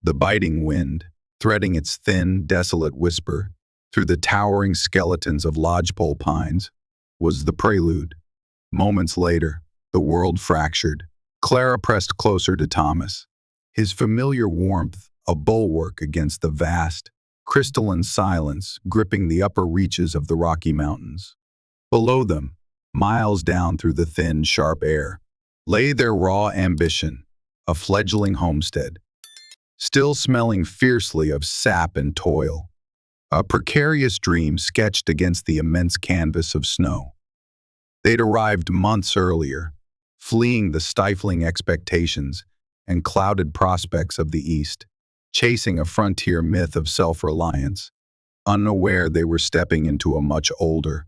The biting wind, threading its thin, desolate whisper through the towering skeletons of lodgepole pines, was the prelude. Moments later, the world fractured. Clara pressed closer to Thomas, his familiar warmth a bulwark against the vast, crystalline silence gripping the upper reaches of the Rocky Mountains. Below them, miles down through the thin, sharp air, lay their raw ambition, a fledgling homestead, still smelling fiercely of sap and toil, a precarious dream sketched against the immense canvas of snow. They'd arrived months earlier, fleeing the stifling expectations and clouded prospects of the East, chasing a frontier myth of self-reliance, unaware they were stepping into a much older,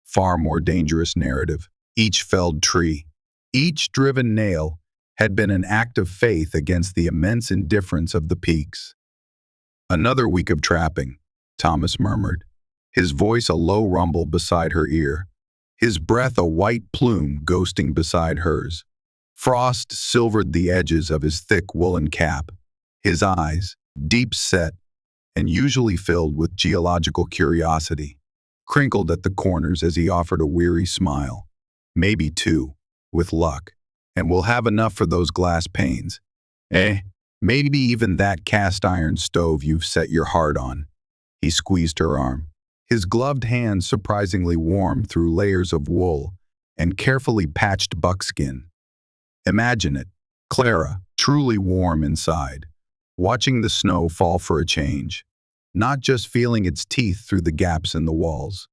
far more dangerous narrative. Each felled tree, each driven nail had been an act of faith against the immense indifference of the peaks. "Another week of trapping," Thomas murmured, his voice a low rumble beside her ear, his breath a white plume ghosting beside hers. Frost silvered the edges of his thick woolen cap, his eyes, deep set and usually filled with geological curiosity, crinkled at the corners as he offered a weary smile. "Maybe two, with luck, and we'll have enough for those glass panes. Maybe even that cast-iron stove you've set your heart on." He squeezed her arm, his gloved hands surprisingly warm through layers of wool and carefully patched buckskin. Imagine it, Clara, truly warm inside, watching the snow fall for a change, not just feeling its teeth through the gaps in the walls.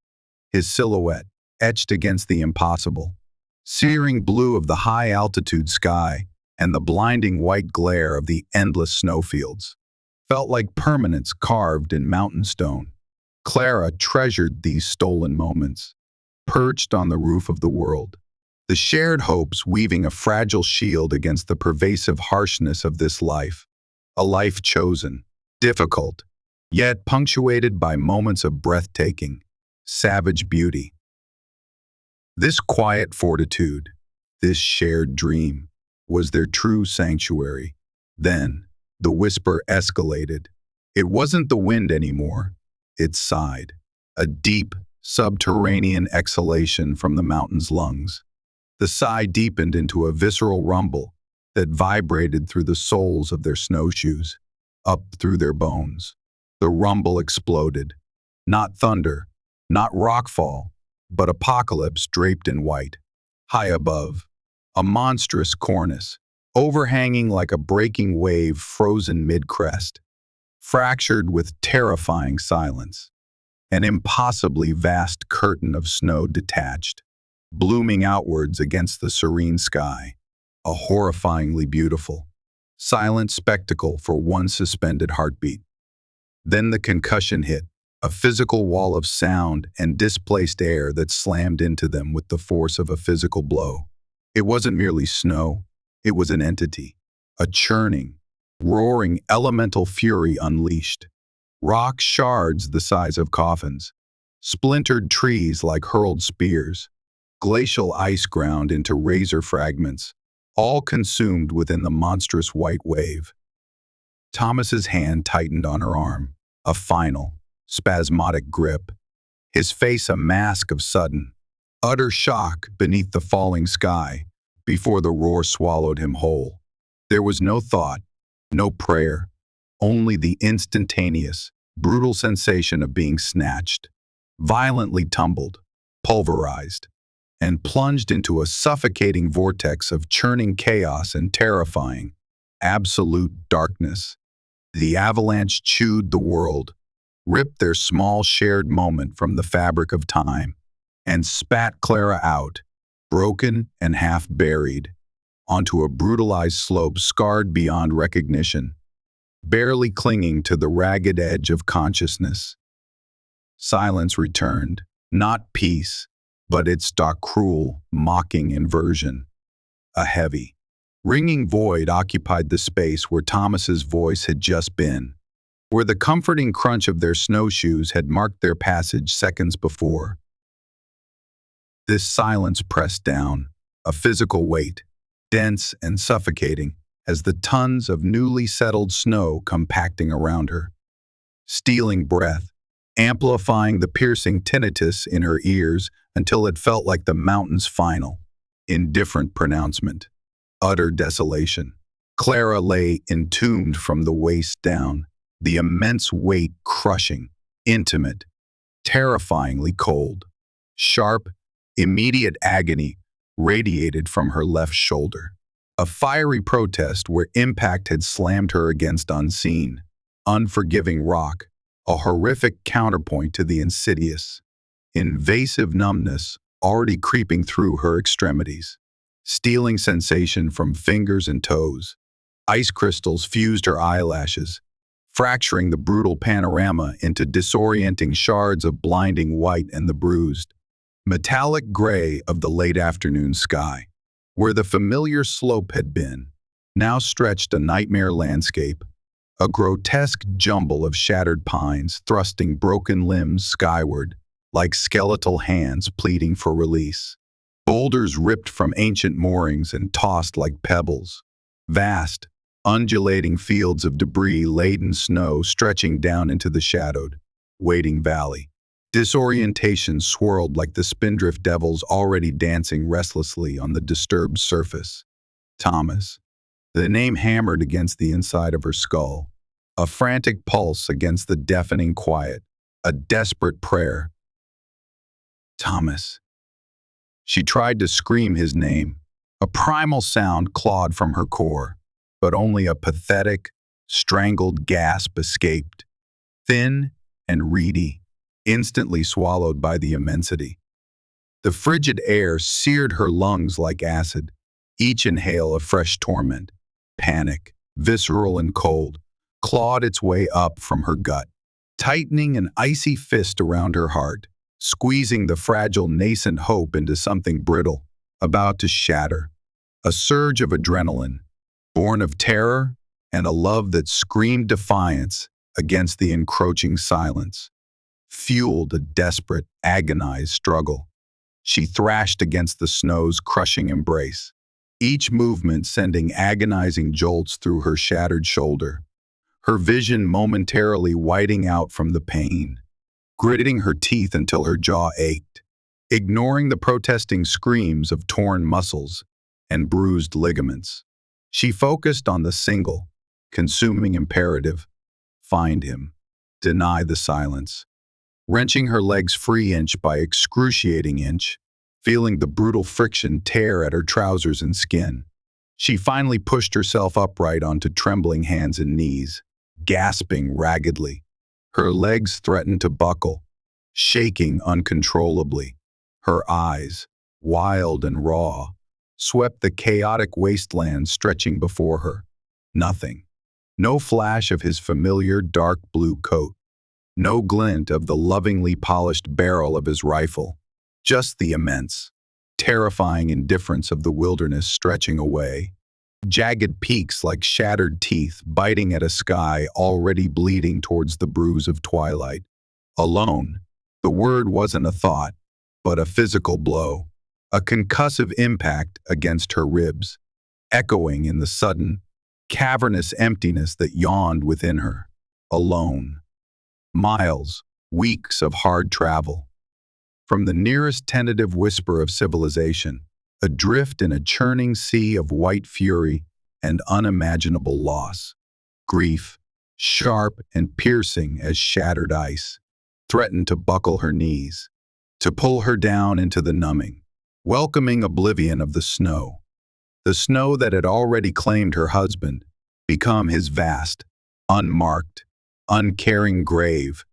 His silhouette, etched against the impossible, searing blue of the high-altitude sky and the blinding white glare of the endless snowfields, felt like permanence carved in mountain stone. Clara treasured these stolen moments, perched on the roof of the world, the shared hopes weaving a fragile shield against the pervasive harshness of this life, a life chosen, difficult, yet punctuated by moments of breathtaking, savage beauty. This quiet fortitude, this shared dream, was their true sanctuary. Then, the whisper escalated. It wasn't the wind anymore. It sighed, a deep, subterranean exhalation from the mountain's lungs. The sigh deepened into a visceral rumble that vibrated through the soles of their snowshoes, up through their bones. The rumble exploded. Not thunder, not rockfall, but apocalypse draped in white. High above, a monstrous cornice, overhanging like a breaking wave frozen mid-crest, fractured with terrifying silence. An impossibly vast curtain of snow detached, blooming outwards against the serene sky, a horrifyingly beautiful, silent spectacle for one suspended heartbeat. Then the concussion hit, a physical wall of sound and displaced air that slammed into them with the force of a physical blow. It wasn't merely snow, it was an entity, a churning, roaring elemental fury unleashed. Rock shards the size of coffins, splintered trees like hurled spears, glacial ice ground into razor fragments, all consumed within the monstrous white wave. Thomas's hand tightened on her arm, a final, spasmodic grip, his face a mask of sudden, utter shock beneath the falling sky before the roar swallowed him whole. There was no thought, no prayer, only the instantaneous, brutal sensation of being snatched, violently tumbled, pulverized, and plunged into a suffocating vortex of churning chaos and terrifying, absolute darkness. The avalanche chewed the world, ripped their small shared moment from the fabric of time, and spat Clara out, broken and half buried, onto a brutalized slope scarred beyond recognition, barely clinging to the ragged edge of consciousness. Silence returned, not peace, but its dark, cruel, mocking inversion. A heavy, ringing void occupied the space where Thomas's voice had just been, where the comforting crunch of their snowshoes had marked their passage seconds before. This silence pressed down, a physical weight, dense and suffocating, as the tons of newly settled snow compacting around her, stealing breath, amplifying the piercing tinnitus in her ears until it felt like the mountain's final, indifferent pronouncement. Utter desolation. Clara lay entombed from the waist down, the immense weight crushing, intimate, terrifyingly cold. Sharp, immediate agony radiated from her left shoulder. A fiery protest where impact had slammed her against unseen, unforgiving rock, a horrific counterpoint to the insidious, invasive numbness already creeping through her extremities. Stealing sensation from fingers and toes. Ice crystals fused her eyelashes, fracturing the brutal panorama into disorienting shards of blinding white and the bruised, metallic gray of the late afternoon sky. Where the familiar slope had been, now stretched a nightmare landscape, a grotesque jumble of shattered pines thrusting broken limbs skyward, like skeletal hands pleading for release. Boulders ripped from ancient moorings and tossed like pebbles. Vast, undulating fields of debris-laden snow stretching down into the shadowed, waiting valley. Disorientation swirled like the spindrift devils already dancing restlessly on the disturbed surface. Thomas. The name hammered against the inside of her skull. A frantic pulse against the deafening quiet. A desperate prayer. Thomas. She tried to scream his name. A primal sound clawed from her core, but only a pathetic, strangled gasp escaped. Thin and reedy, instantly swallowed by the immensity. The frigid air seared her lungs like acid, each inhale a fresh torment. Panic, visceral and cold, clawed its way up from her gut, tightening an icy fist around her heart, squeezing the fragile nascent hope into something brittle, about to shatter. A surge of adrenaline, born of terror and a love that screamed defiance against the encroaching silence, fueled a desperate, agonized struggle. She thrashed against the snow's crushing embrace, each movement sending agonizing jolts through her shattered shoulder, her vision momentarily whiting out from the pain, gritting her teeth until her jaw ached, ignoring the protesting screams of torn muscles and bruised ligaments. She focused on the single, consuming imperative: find him, deny the silence. Wrenching her legs free inch by excruciating inch, feeling the brutal friction tear at her trousers and skin, she finally pushed herself upright onto trembling hands and knees, gasping raggedly. Her legs threatened to buckle, shaking uncontrollably. Her eyes, wild and raw, swept the chaotic wasteland stretching before her. Nothing. No flash of his familiar dark blue coat. No glint of the lovingly polished barrel of his rifle. Just the immense, terrifying indifference of the wilderness stretching away. Jagged peaks like shattered teeth biting at a sky already bleeding towards the bruise of twilight. Alone, the word wasn't a thought, but a physical blow. A concussive impact against her ribs, echoing in the sudden, cavernous emptiness that yawned within her. Alone. Miles, weeks of hard travel. From the nearest tentative whisper of civilization, adrift in a churning sea of white fury and unimaginable loss. Grief, sharp and piercing as shattered ice, threatened to buckle her knees, to pull her down into the numbing, welcoming oblivion of the snow that had already claimed her husband, become his vast, unmarked, uncaring grave,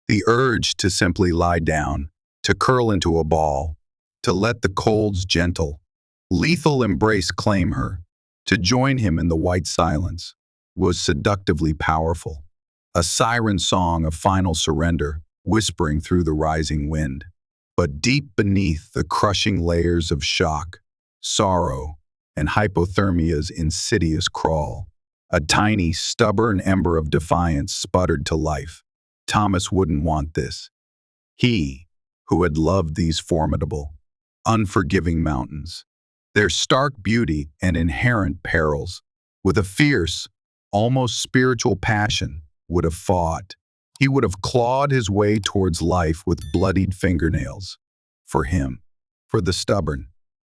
the urge to simply lie down, to curl into a ball, to let the cold's gentle, lethal embrace claim her, to join him in the white silence, was seductively powerful, a siren song of final surrender whispering through the rising wind. But deep beneath the crushing layers of shock, sorrow, and hypothermia's insidious crawl, a tiny, stubborn ember of defiance sputtered to life. Thomas wouldn't want this. He, who had loved these formidable, unforgiving mountains, their stark beauty and inherent perils, With a fierce, almost spiritual passion, would have fought. He would have clawed his way towards life with bloodied fingernails. For him, for the stubborn,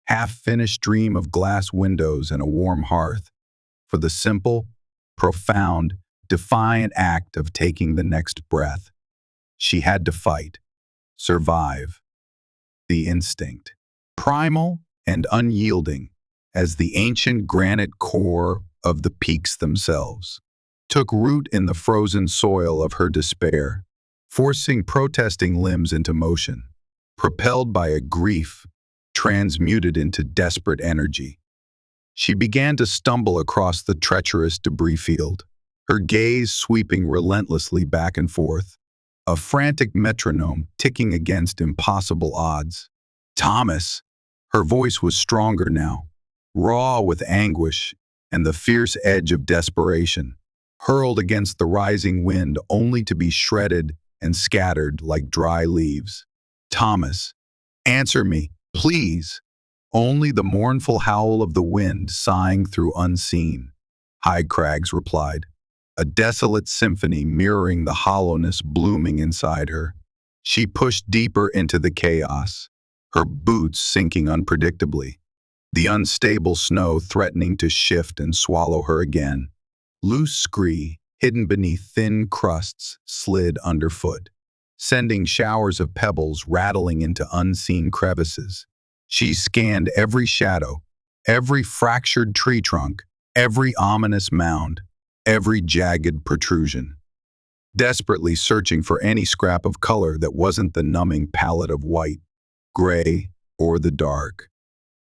half-finished dream of glass windows and a warm hearth, for the simple, profound, defiant act of taking the next breath. She had to fight, survive. The instinct, primal and unyielding, as the ancient granite core of the peaks themselves, took root in the frozen soil of her despair, forcing protesting limbs into motion, propelled by a grief transmuted into desperate energy. She began to stumble across the treacherous debris field, her gaze sweeping relentlessly back and forth, a frantic metronome ticking against impossible odds. Thomas! Her voice was stronger now, raw with anguish and the fierce edge of desperation, hurled against the rising wind only to be shredded and scattered like dry leaves. Thomas, answer me, please. Only the mournful howl of the wind sighing through unseen. High crags replied, a desolate symphony mirroring the hollowness blooming inside her. She pushed deeper into the chaos, her boots sinking unpredictably, the unstable snow threatening to shift and swallow her again. Loose scree, hidden beneath thin crusts, slid underfoot, sending showers of pebbles rattling into unseen crevices. She scanned every shadow, every fractured tree trunk, every ominous mound, every jagged protrusion, desperately searching for any scrap of color that wasn't the numbing palette of white, gray, or the dark,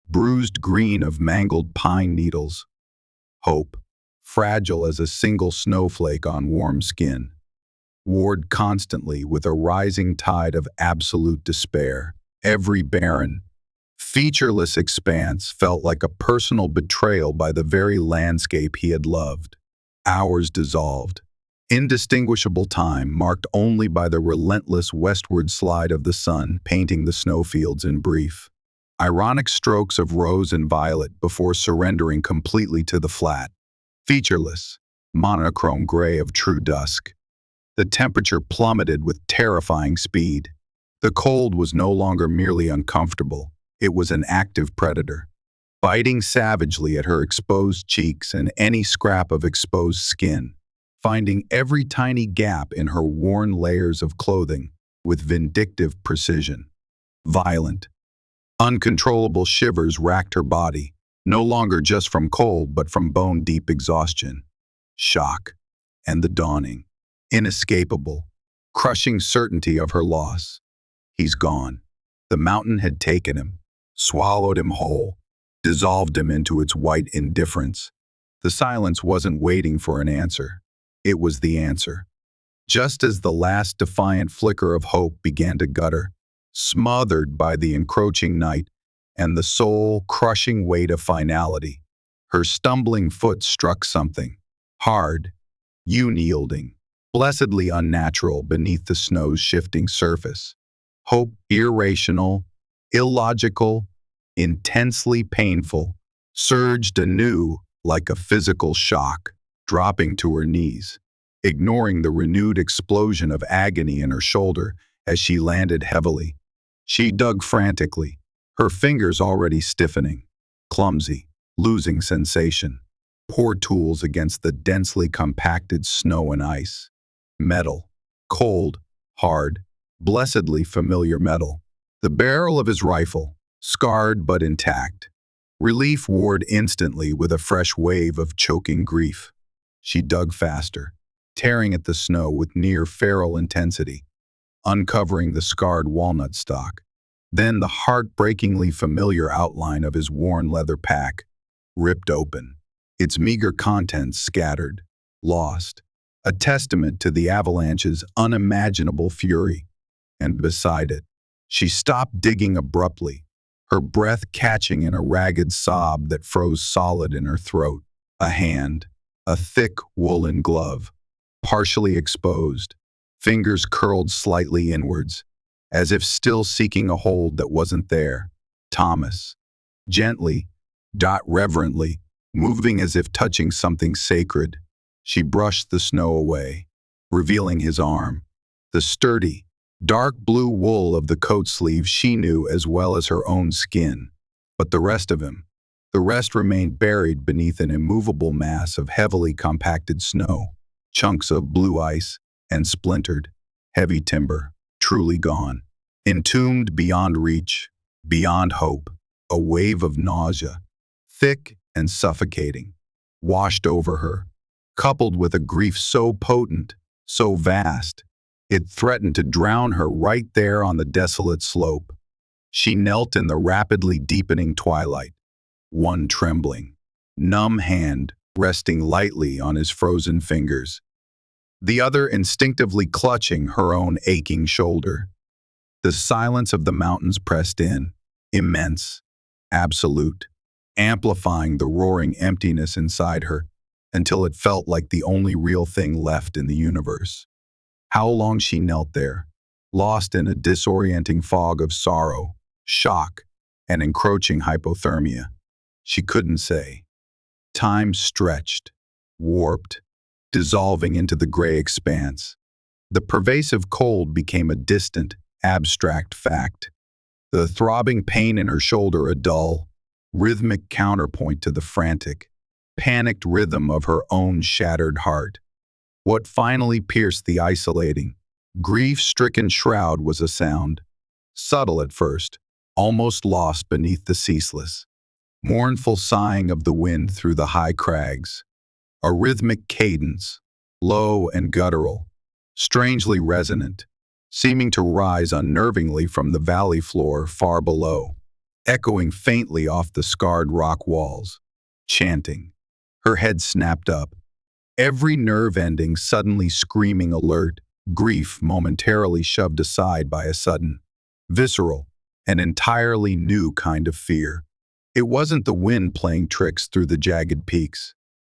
bruised green of mangled pine needles. Hope, fragile as a single snowflake on warm skin, warred constantly with a rising tide of absolute despair. Every barren, featureless expanse felt like a personal betrayal by the very landscape he had loved. Hours dissolved, indistinguishable time marked only by the relentless westward slide of the sun painting the snowfields in brief. Ironic strokes of rose and violet before surrendering completely to the flat, featureless, monochrome gray of true dusk. The temperature plummeted with terrifying speed. The cold was no longer merely uncomfortable, it was an active predator, biting savagely at her exposed cheeks and any scrap of exposed skin, finding every tiny gap in her worn layers of clothing with vindictive precision. Violent, uncontrollable shivers racked her body, no longer just from cold but from bone-deep exhaustion. Shock, and the dawning, inescapable, crushing certainty of her loss. He's gone. The mountain had taken him, swallowed him whole, dissolved him into its white indifference. The silence wasn't waiting for an answer. It was the answer. Just as the last defiant flicker of hope began to gutter, smothered by the encroaching night and the soul-crushing weight of finality, her stumbling foot struck something, hard, unyielding, blessedly unnatural beneath the snow's shifting surface. Hope, irrational, illogical, intensely painful, surged anew like a physical shock, dropping to her knees, ignoring the renewed explosion of agony in her shoulder as she landed heavily. She dug frantically, her fingers already stiffening, clumsy, losing sensation. Poor tools against the densely compacted snow and ice. Metal, cold, hard, blessedly familiar metal. The barrel of his rifle, scarred but intact. Relief warred instantly with a fresh wave of choking grief. She dug faster, tearing at the snow with near feral intensity, uncovering the scarred walnut stalk. Then the heartbreakingly familiar outline of his worn leather pack, ripped open, its meager contents scattered, lost, a testament to the Avalanche's unimaginable fury. And beside it, she stopped digging abruptly, her breath catching in a ragged sob that froze solid in her throat. A hand, a thick woolen glove, partially exposed, fingers curled slightly inwards, as if still seeking a hold that wasn't there. Thomas, gently, reverently, Moving as if touching something sacred, she brushed the snow away, revealing his arm. The sturdy, dark blue wool of the coat sleeve she knew as well as her own skin. But the rest of him, the rest remained buried beneath an immovable mass of heavily compacted snow, chunks of blue ice, and splintered, heavy timber, truly gone. Entombed beyond reach, beyond hope, a wave of nausea, thick and suffocating, washed over her, coupled with a grief so potent, so vast, it threatened to drown her right there on the desolate slope. She knelt in the rapidly deepening twilight, one trembling, numb hand resting lightly on his frozen fingers, the other instinctively clutching her own aching shoulder. The silence of the mountains pressed in, immense, absolute, amplifying the roaring emptiness inside her until it felt like the only real thing left in the universe. How long she knelt there, lost in a disorienting fog of sorrow, shock, and encroaching hypothermia, she couldn't say. Time stretched, warped, dissolving into the gray expanse. The pervasive cold became a distant, abstract fact. The throbbing pain in her shoulder a dull, rhythmic counterpoint to the frantic, panicked rhythm of her own shattered heart. What finally pierced the isolating, grief-stricken shroud was a sound, subtle at first, almost lost beneath the ceaseless, mournful sighing of the wind through the high crags, a rhythmic cadence, low and guttural, strangely resonant, seeming to rise unnervingly from the valley floor far below, echoing faintly off the scarred rock walls, chanting. Her head snapped up, every nerve ending suddenly screaming alert, grief momentarily shoved aside by a sudden, visceral, and entirely new kind of fear. It wasn't the wind playing tricks through the jagged peaks.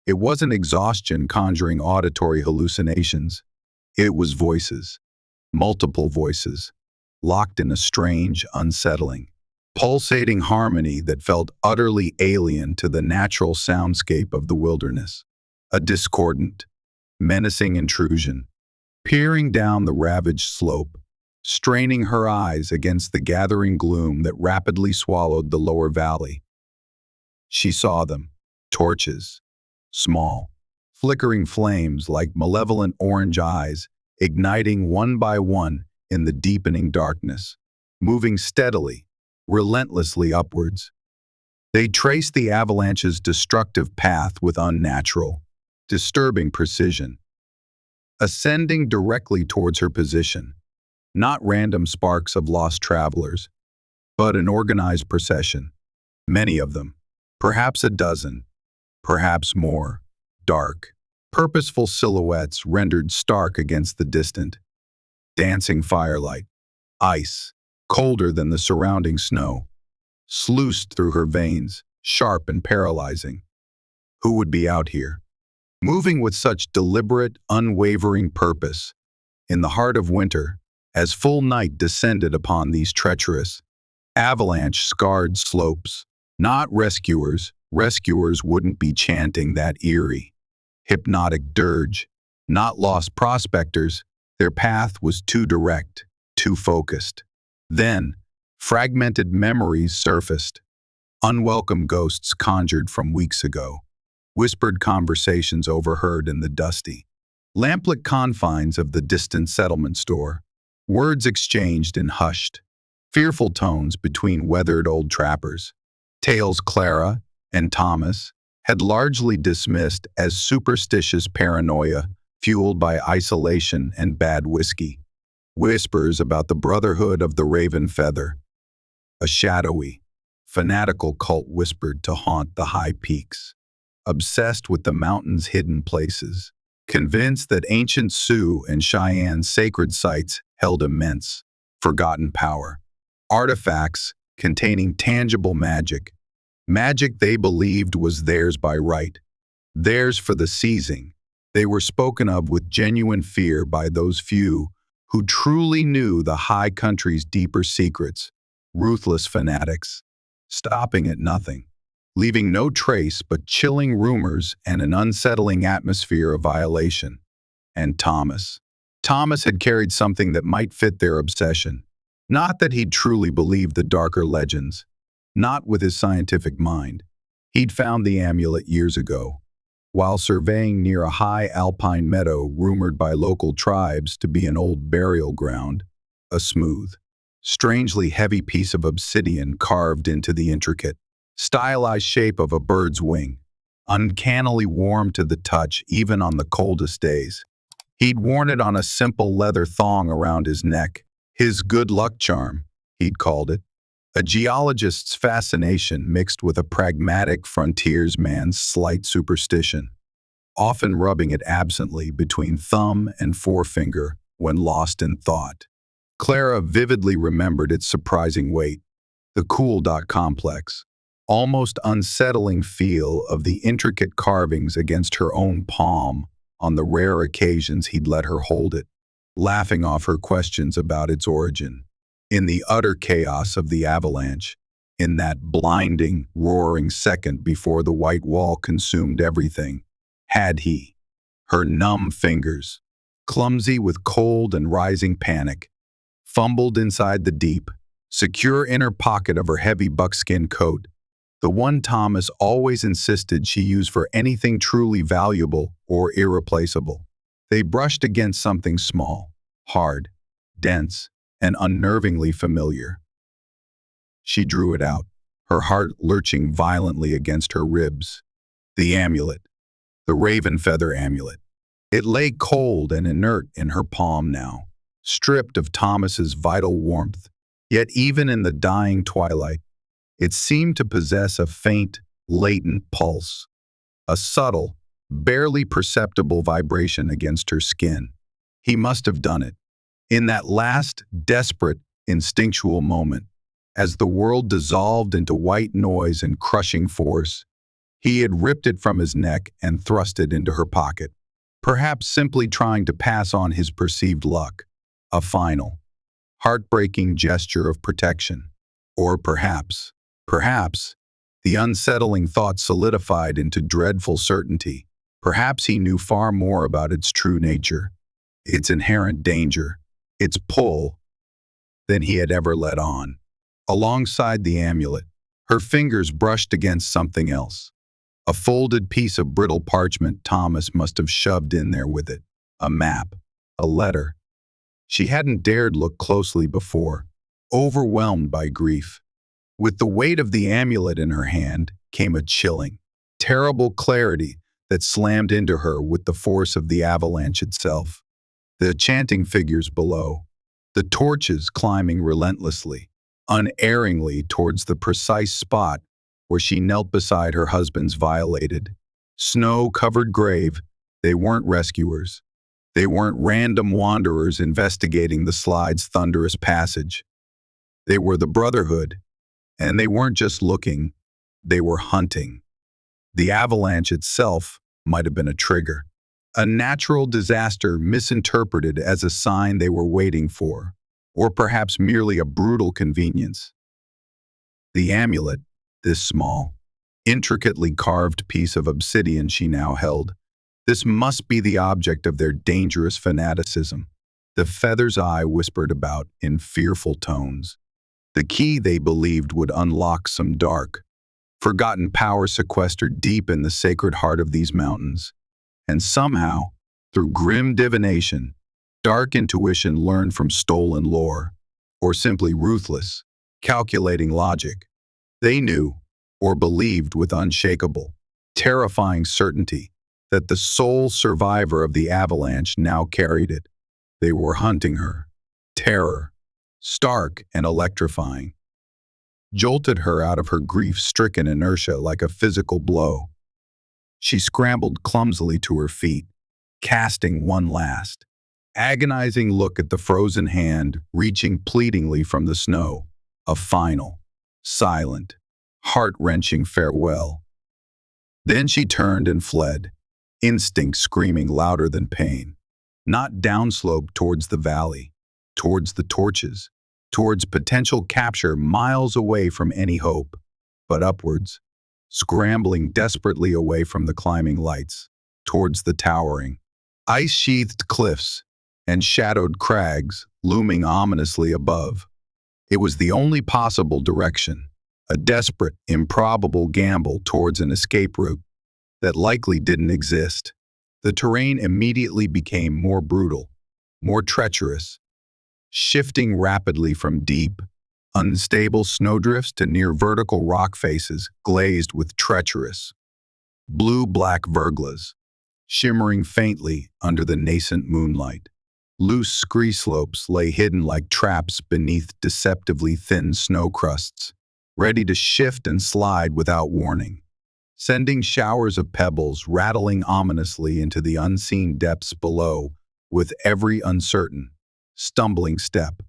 It wasn't exhaustion conjuring auditory hallucinations. It was voices, multiple voices, locked in a strange, unsettling, pulsating harmony that felt utterly alien to the natural soundscape of the wilderness. A discordant, menacing intrusion, peering down the ravaged slope, straining her eyes against the gathering gloom that rapidly swallowed the lower valley. She saw them, torches, small, flickering flames like malevolent orange eyes, igniting one by one in the deepening darkness, moving steadily, relentlessly upwards. They traced the avalanche's destructive path with unnatural, disturbing precision, ascending directly towards her position, not random sparks of lost travelers, but an organized procession, many of them, perhaps a dozen, perhaps more, dark, purposeful silhouettes rendered stark against the distant, dancing firelight, ice, colder than the surrounding snow, sluiced through her veins, sharp and paralyzing. Who would be out here, moving with such deliberate, unwavering purpose, in the heart of winter, as full night descended upon these treacherous, avalanche-scarred slopes? Not rescuers. Rescuers wouldn't be chanting that eerie, hypnotic dirge. Not lost prospectors. Their path was too direct, too focused. Then, fragmented memories surfaced, unwelcome ghosts conjured from weeks ago, whispered conversations overheard in the dusty, lamplit confines of the distant settlement store, words exchanged in hushed, fearful tones between weathered old trappers, tales Clara and Thomas had largely dismissed as superstitious paranoia fueled by isolation and bad whiskey. Whispers about the Brotherhood of the Raven Feather, a shadowy, fanatical cult whispered to haunt the high peaks, obsessed with the mountain's hidden places, convinced that ancient Sioux and Cheyenne sacred sites held immense, forgotten power, artifacts containing tangible magic, magic they believed was theirs by right, theirs for the seizing. They were spoken of with genuine fear by those few who truly knew the high country's deeper secrets, ruthless fanatics, stopping at nothing, leaving no trace but chilling rumors and an unsettling atmosphere of violation. And Thomas. Thomas had carried something that might fit their obsession. Not that he'd truly believed the darker legends. Not with his scientific mind. He'd found the amulet years ago, while surveying near a high alpine meadow rumored by local tribes to be an old burial ground, a smooth, strangely heavy piece of obsidian carved into the intricate, stylized shape of a bird's wing, uncannily warm to the touch even on the coldest days. He'd worn it on a simple leather thong around his neck, his good luck charm, he'd called it. A geologist's fascination mixed with a pragmatic frontiersman's slight superstition, often rubbing it absently between thumb and forefinger when lost in thought. Clara vividly remembered its surprising weight, the cool dot complex, almost unsettling feel of the intricate carvings against her own palm on the rare occasions he'd let her hold it, laughing off her questions about its origin. In the utter chaos of the avalanche, in that blinding, roaring second before the white wall consumed everything, had he, her numb fingers, clumsy with cold and rising panic, fumbled inside the deep, secure inner pocket of her heavy buckskin coat, the one Thomas always insisted she use for anything truly valuable or irreplaceable. They brushed against something small, hard, dense, and unnervingly familiar. She drew it out, her heart lurching violently against her ribs. The amulet, the raven feather amulet. It lay cold and inert in her palm now, stripped of Thomas's vital warmth. Yet even in the dying twilight, it seemed to possess a faint, latent pulse, a subtle, barely perceptible vibration against her skin. He must have done it. In that last, desperate, instinctual moment, as the world dissolved into white noise and crushing force, he had ripped it from his neck and thrust it into her pocket, perhaps simply trying to pass on his perceived luck, a final, heartbreaking gesture of protection. Or perhaps, the unsettling thought solidified into dreadful certainty. Perhaps he knew far more about its true nature, its inherent danger, its pull, than he had ever let on. Alongside the amulet, her fingers brushed against something else. A folded piece of brittle parchment Thomas must have shoved in there with it. A map. A letter. She hadn't dared look closely before, overwhelmed by grief. With the weight of the amulet in her hand came a chilling, terrible clarity that slammed into her with the force of the avalanche itself. The chanting figures below, the torches climbing relentlessly, unerringly towards the precise spot where she knelt beside her husband's violated, snow-covered grave. They weren't rescuers. They weren't random wanderers investigating the slide's thunderous passage. They were the Brotherhood, and they weren't just looking, they were hunting. The avalanche itself might have been a trigger, a natural disaster misinterpreted as a sign they were waiting for, or perhaps merely a brutal convenience. The amulet, this small, intricately carved piece of obsidian she now held, this must be the object of their dangerous fanaticism. The feather's eye whispered about in fearful tones. The key they believed would unlock some dark, forgotten power sequestered deep in the sacred heart of these mountains. And somehow, through grim divination, dark intuition learned from stolen lore, or simply ruthless, calculating logic, they knew, or believed with unshakable, terrifying certainty, that the sole survivor of the avalanche now carried it. They were hunting her. Terror, stark and electrifying, jolted her out of her grief-stricken inertia like a physical blow. She scrambled clumsily to her feet, casting one last, agonizing look at the frozen hand reaching pleadingly from the snow, a final, silent, heart-wrenching farewell. Then she turned and fled, instinct screaming louder than pain, not downslope towards the valley, towards the torches, towards potential capture miles away from any hope, but upwards, scrambling desperately away from the climbing lights, towards the towering, ice-sheathed cliffs and shadowed crags looming ominously above. It was the only possible direction, a desperate, improbable gamble towards an escape route that likely didn't exist. The terrain immediately became more brutal, more treacherous, shifting rapidly from deep, unstable snowdrifts to near vertical rock faces glazed with treacherous, blue-black verglas, shimmering faintly under the nascent moonlight. Loose scree slopes lay hidden like traps beneath deceptively thin snow crusts, ready to shift and slide without warning, sending showers of pebbles rattling ominously into the unseen depths below with every uncertain, stumbling step.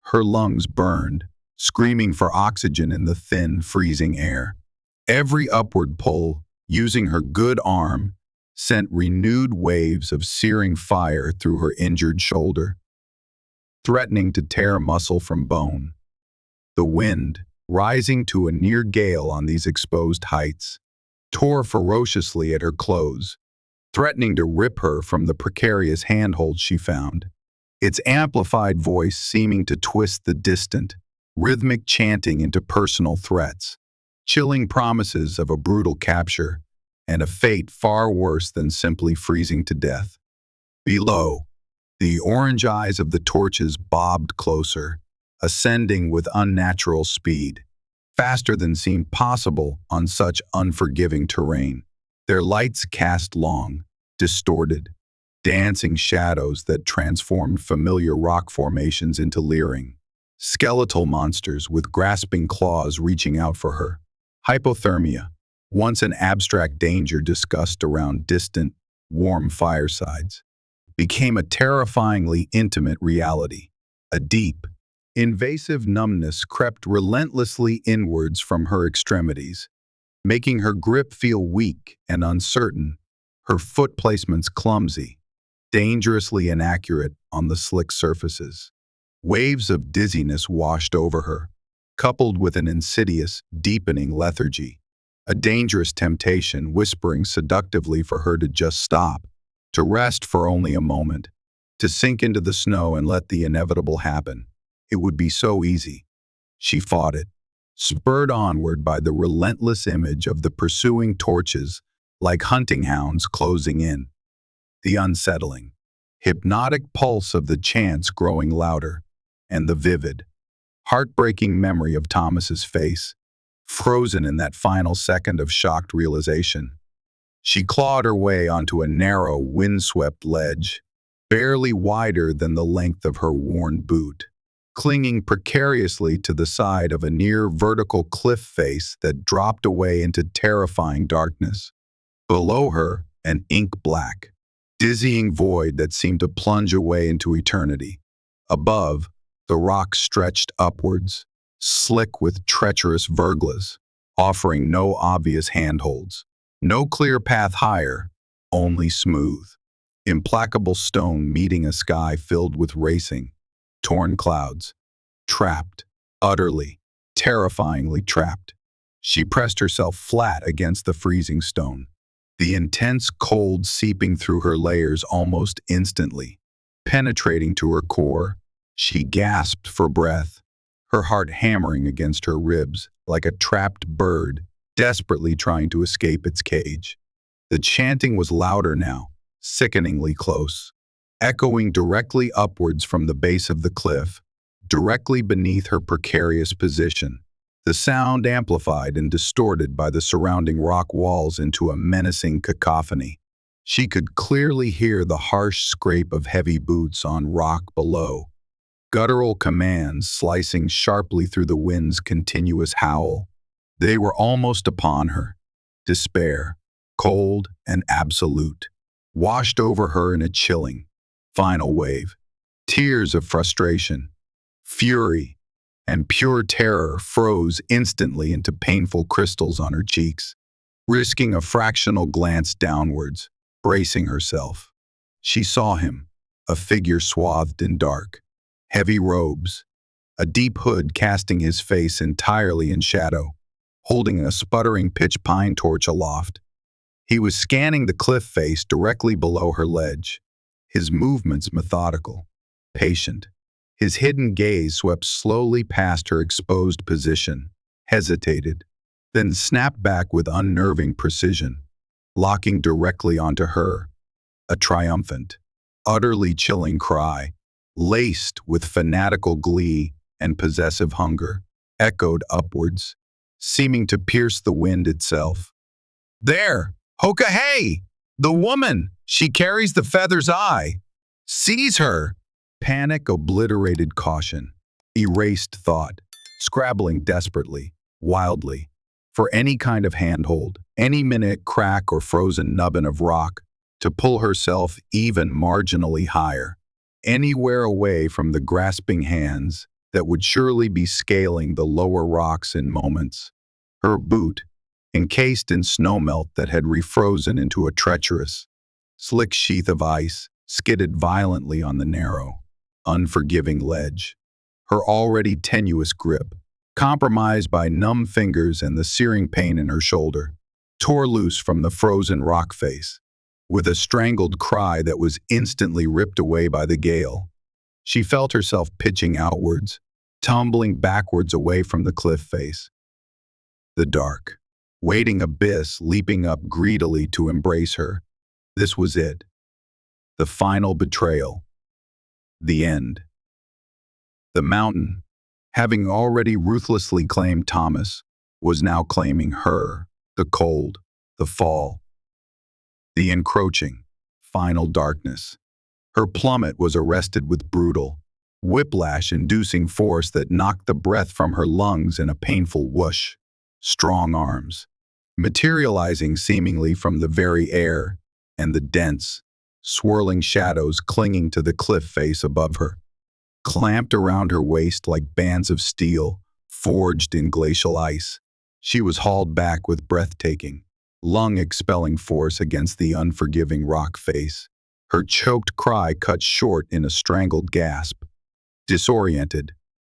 Her lungs burned, screaming for oxygen in the thin, freezing air. Every upward pull, using her good arm, sent renewed waves of searing fire through her injured shoulder, threatening to tear muscle from bone. The wind, rising to a near gale on these exposed heights, tore ferociously at her clothes, threatening to rip her from the precarious handhold she found, its amplified voice seeming to twist the distant, rhythmic chanting into personal threats, chilling promises of a brutal capture and a fate far worse than simply freezing to death. Below, the orange eyes of the torches bobbed closer, ascending with unnatural speed, faster than seemed possible on such unforgiving terrain. Their lights cast long, distorted, dancing shadows that transformed familiar rock formations into leering, skeletal monsters with grasping claws reaching out for her. Hypothermia, once an abstract danger discussed around distant, warm firesides, became a terrifyingly intimate reality. A deep, invasive numbness crept relentlessly inwards from her extremities, making her grip feel weak and uncertain, her foot placements clumsy, dangerously inaccurate on the slick surfaces. Waves of dizziness washed over her, coupled with an insidious, deepening lethargy, a dangerous temptation whispering seductively for her to just stop, to rest for only a moment, to sink into the snow and let the inevitable happen. It would be so easy. She fought it, spurred onward by the relentless image of the pursuing torches like hunting hounds closing in, the unsettling, hypnotic pulse of the chants growing louder, and the vivid, heartbreaking memory of Thomas's face, frozen in that final second of shocked realization. She clawed her way onto a narrow, windswept ledge, barely wider than the length of her worn boot, clinging precariously to the side of a near vertical cliff face that dropped away into terrifying darkness. Below her, an ink-black, dizzying void that seemed to plunge away into eternity. Above, the rocks stretched upwards, slick with treacherous verglas, offering no obvious handholds. No clear path higher, only smooth, implacable stone meeting a sky filled with racing, torn clouds. Trapped, utterly, terrifyingly trapped. She pressed herself flat against the freezing stone, the intense cold seeping through her layers almost instantly. Penetrating to her core, she gasped for breath, her heart hammering against her ribs like a trapped bird desperately trying to escape its cage. The chanting was louder now, sickeningly close, echoing directly upwards from the base of the cliff, directly beneath her precarious position, the sound amplified and distorted by the surrounding rock walls into a menacing cacophony. She could clearly hear the harsh scrape of heavy boots on rock below, guttural commands slicing sharply through the wind's continuous howl. They were almost upon her. Despair, cold and absolute, washed over her in a chilling, final wave. Tears of frustration, fury, and pure terror froze instantly into painful crystals on her cheeks. Risking a fractional glance downwards, bracing herself, she saw him, a figure swathed in dark, heavy robes, a deep hood casting his face entirely in shadow. holding a sputtering pitch pine torch aloft. He was scanning the cliff face directly below her ledge, his movements methodical, patient. His hidden gaze swept slowly past her exposed position, hesitated, then snapped back with unnerving precision, locking directly onto her, a triumphant, utterly chilling cry, laced with fanatical glee and possessive hunger, echoed upwards, seeming to pierce the wind itself. There! Hoka hey! The woman! She carries the feather's eye! Seize her! Panic obliterated caution, erased thought, scrabbling desperately, wildly, for any kind of handhold, any minute crack or frozen nubbin of rock, to pull herself even marginally higher, anywhere away from the grasping hands that would surely be scaling the lower rocks in moments. Her boot, encased in snowmelt that had refrozen into a treacherous, slick sheath of ice, skidded violently on the narrow, unforgiving ledge. Her already tenuous grip, compromised by numb fingers and the searing pain in her shoulder, tore loose from the frozen rock face. With a strangled cry that was instantly ripped away by the gale, she felt herself pitching outwards, tumbling backwards away from the cliff face. The dark, waiting abyss leaping up greedily to embrace her. This was it. The final betrayal. The end. The mountain, having already ruthlessly claimed Thomas, was now claiming her, the cold, the fall, the encroaching, final darkness. Her plummet was arrested with brutal, whiplash-inducing force that knocked the breath from her lungs in a painful whoosh. Strong arms, materializing seemingly from the very air, and the dense, swirling shadows clinging to the cliff face above her, clamped around her waist like bands of steel, forged in glacial ice. She was hauled back with breathtaking, lung-expelling force against the unforgiving rock face, her choked cry cut short in a strangled gasp. Disoriented,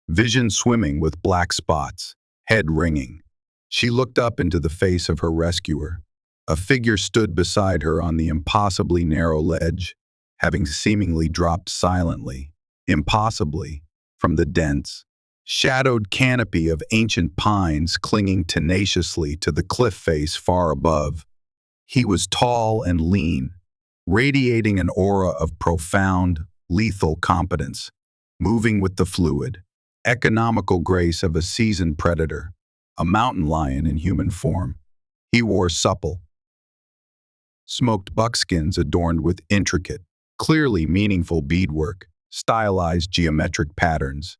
vision swimming with black spots, head ringing, she looked up into the face of her rescuer. A figure stood beside her on the impossibly narrow ledge, having seemingly dropped silently, impossibly, from the dense, shadowed canopy of ancient pines clinging tenaciously to the cliff face far above. He was tall and lean, radiating an aura of profound, lethal competence, moving with the fluid, economical grace of a seasoned predator, a mountain lion in human form. He wore supple, smoked buckskins adorned with intricate, clearly meaningful beadwork, stylized geometric patterns,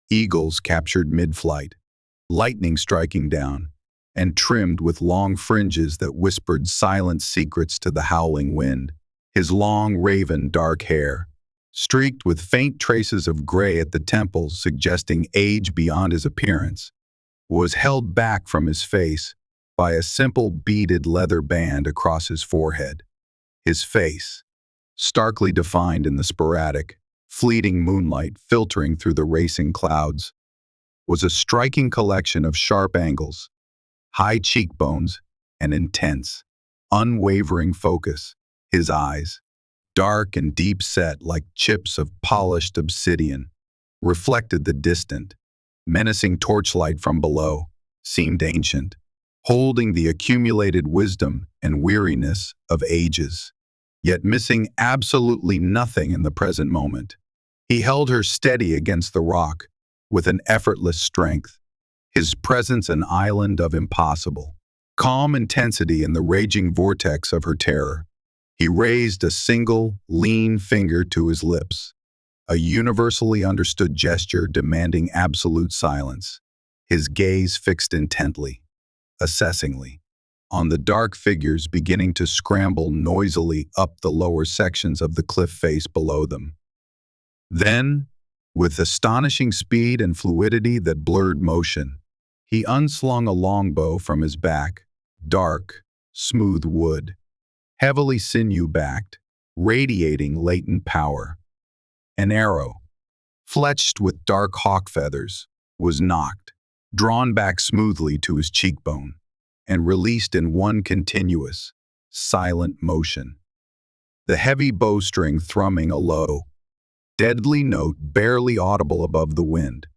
eagles captured mid-flight, lightning striking down, and trimmed with long fringes that whispered silent secrets to the howling wind. His long, raven, dark hair, streaked with faint traces of gray at the temples suggesting age beyond his appearance, was held back from his face by a simple beaded leather band across his forehead. His face, starkly defined in the sporadic, fleeting moonlight filtering through the racing clouds, was a striking collection of sharp angles, high cheekbones, and intense, unwavering focus. His eyes, dark and deep-set like chips of polished obsidian, reflected the distant, menacing torchlight from below, seemed ancient, holding the accumulated wisdom and weariness of ages, yet missing absolutely nothing in the present moment. He held her steady against the rock with an effortless strength, his presence an island of impossible, calm intensity in the raging vortex of her terror. He raised a single, lean finger to his lips, a universally understood gesture demanding absolute silence, his gaze fixed intently, assessingly, on the dark figures beginning to scramble noisily up the lower sections of the cliff face below them. Then, with astonishing speed and fluidity that blurred motion, he unslung a longbow from his back, dark, smooth wood, heavily sinew-backed, radiating latent power. An arrow, fletched with dark hawk feathers, was nocked, drawn back smoothly to his cheekbone, and released in one continuous, silent motion. The heavy bowstring thrumming a low, deadly note barely audible above the wind.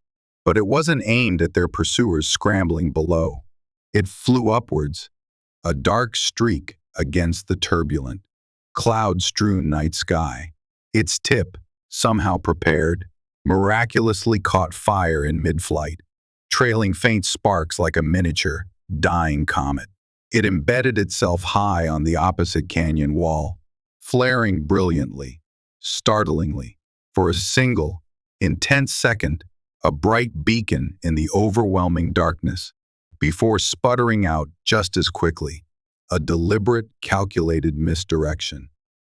But it wasn't aimed at their pursuers scrambling below. It flew upwards, a dark streak against the turbulent, cloud-strewn night sky. Its tip, somehow prepared, miraculously caught fire in mid-flight, trailing faint sparks like a miniature, dying comet. It embedded itself high on the opposite canyon wall, flaring brilliantly, startlingly, for a single, intense second, a bright beacon in the overwhelming darkness, before sputtering out just as quickly, a deliberate, calculated misdirection.